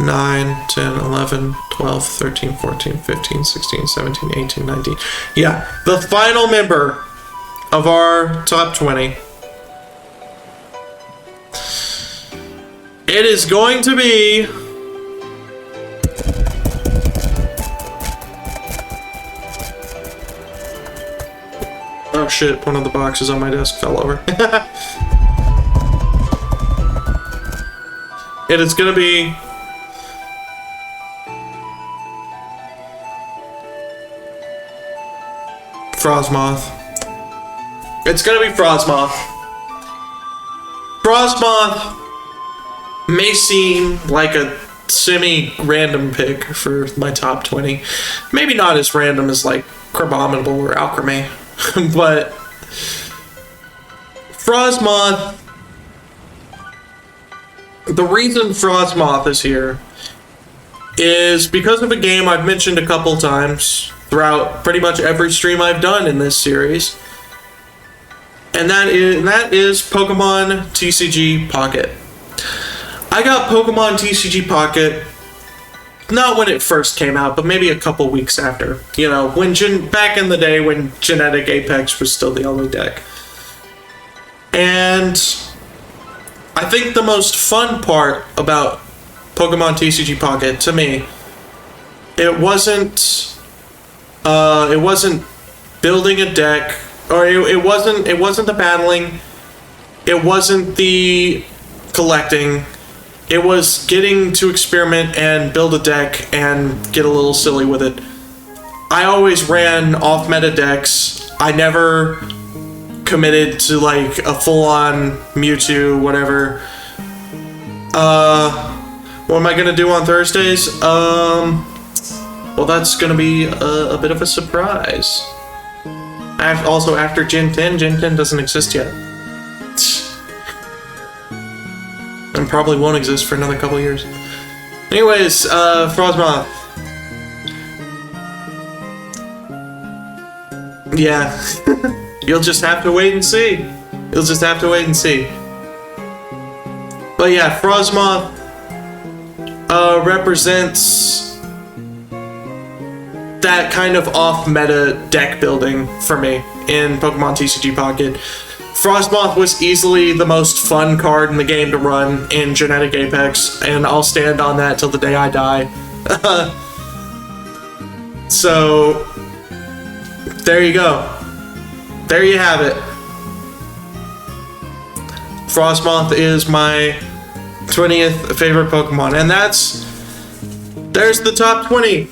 9, 10, 11, 12, 13, 14, 15, 16, 17, 18, 19. Yeah, the final member of our top 20. It is going to be... Oh shit, one of the boxes on my desk fell over. It is gonna be... Frosmoth. It's gonna be Frosmoth. Frosmoth may seem like a semi-random pick for my top 20. Maybe not as random as like Crabominable or Alchemy, but Frosmoth. The reason Frosmoth is here is because of a game I've mentioned a couple times throughout pretty much every stream I've done in this series. And that is Pokemon TCG Pocket. I got Pokemon TCG Pocket not when it first came out, but maybe a couple weeks after. You know, back in the day when Genetic Apex was still the only deck. And I think the most fun part about Pokemon TCG Pocket, to me, it wasn't building a deck, or it wasn't the battling, it wasn't the collecting, it was getting to experiment and build a deck and get a little silly with it. I always ran off meta decks. I never committed to like a full-on Mewtwo, whatever. What am I gonna do on Thursdays? Well, that's gonna be a bit of a surprise. Also, after Gen 10 doesn't exist yet. and probably won't exist for another couple years. Anyways, Frostmoth. Yeah, you'll just have to wait and see. You'll just have to wait and see. But yeah, Frostmoth represents that kind of off-meta deck building for me in Pokemon TCG Pocket. Frostmoth was easily the most fun card in the game to run in Genetic Apex, and I'll stand on that till the day I die. So, there you go. There you have it. Frostmoth is my 20th favorite Pokemon, and there's the top 20.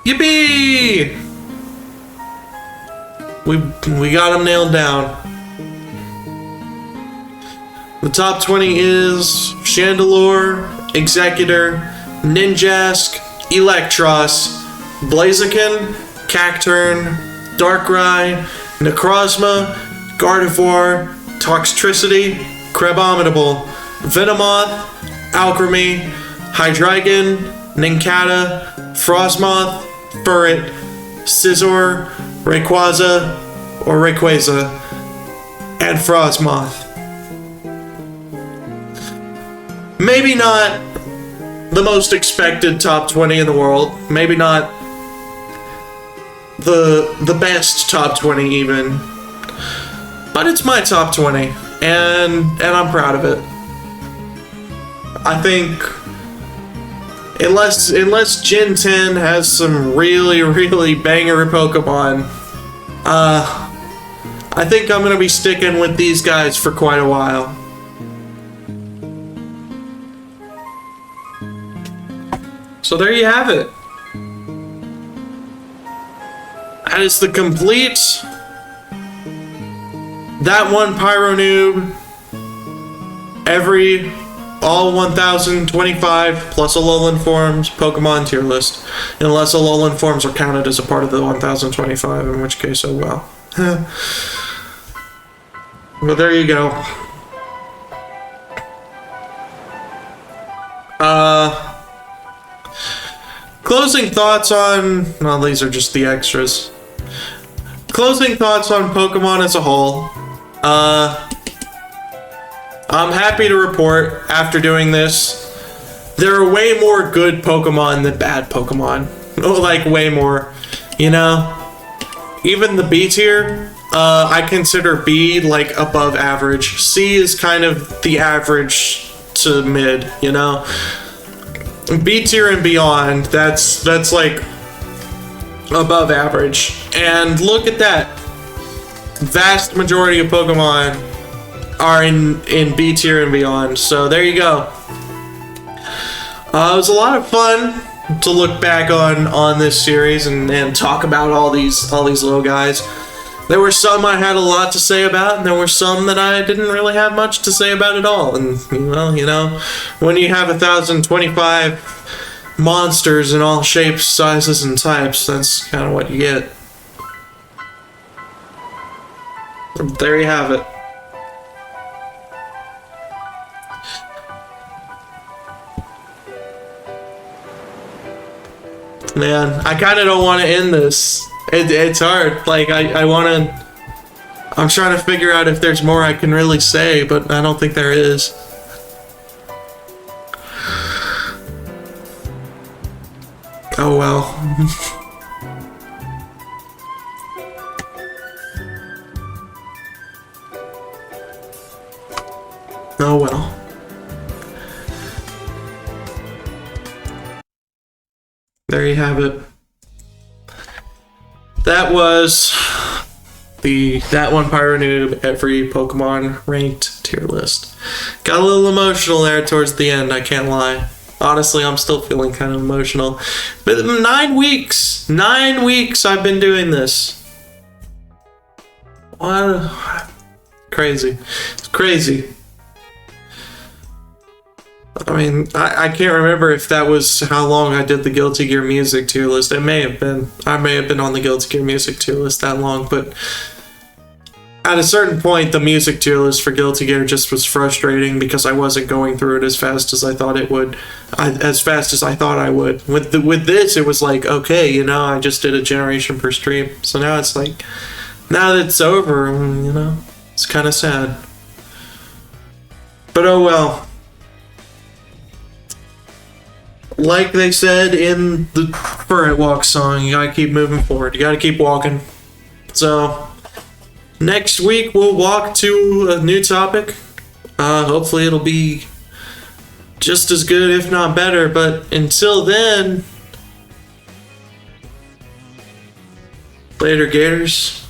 Yippee! We got them nailed down. The top 20 is Chandelure, Executor, Ninjask, Electros, Blaziken, Cacturne, Darkrai, Necrozma, Gardevoir, Toxtricity, Crabominable, Venomoth, Alchemy, Hydreigon, Nincada, Frostmoth, Furret, Scizor, Rayquaza, and Frostmoth. Maybe not the most expected top 20 in the world. Maybe not the best top 20 even. But it's my top 20, and I'm proud of it. I think unless Gen 10 has some really banger Pokemon, I think I'm gonna be sticking with these guys for quite a while. So there you have it. That is the complete That One Pyro Noob all 1025 plus Alolan forms Pokemon tier list. Unless Alolan forms are counted as a part of the 1025, in which case, oh well. But there you go. Closing thoughts on... Well, these are just the extras. Closing thoughts on Pokemon as a whole. I'm happy to report, after doing this, there are way more good Pokemon than bad Pokemon. Like, way more. You know? Even the B tier, I consider B, like, above average. C is kind of the average to mid, you know? B tier and beyond, that's like above average. And look at that. Vast majority of Pokemon are in B tier and beyond. So there you go. It was a lot of fun to look back on this series and talk about all these little guys. There were some I had a lot to say about, and there were some that I didn't really have much to say about at all. And, well, you know, when you have 1,025 monsters in all shapes, sizes, and types, that's kind of what you get. There you have it. Man, I kind of don't want to end this. It's hard. Like, I want to... I'm trying to figure out if there's more I can really say, but I don't think there is. Oh well. Oh well. There you have it. That was That One Pyro Noob every Pokemon ranked tier list. Got a little emotional there towards the end, I can't lie. Honestly, I'm still feeling kind of emotional. But 9 weeks! 9 weeks I've been doing this. What? Crazy. It's crazy. I mean, I can't remember if that was how long I did the Guilty Gear Music tier list. It may have been. I may have been on the Guilty Gear Music tier list that long, but at a certain point, the music tier list for Guilty Gear just was frustrating because I wasn't going through it as fast as I thought it would. As fast as I thought I would. With this, it was like, okay, you know, I just did a generation per stream. So now it's like, now that it's over, you know, it's kind of sad. But oh well. Like they said in the Current Walk song, you gotta keep moving forward. You gotta keep walking. So, next week we'll walk to a new topic. Hopefully it'll be just as good, if not better. But until then, later, Gators.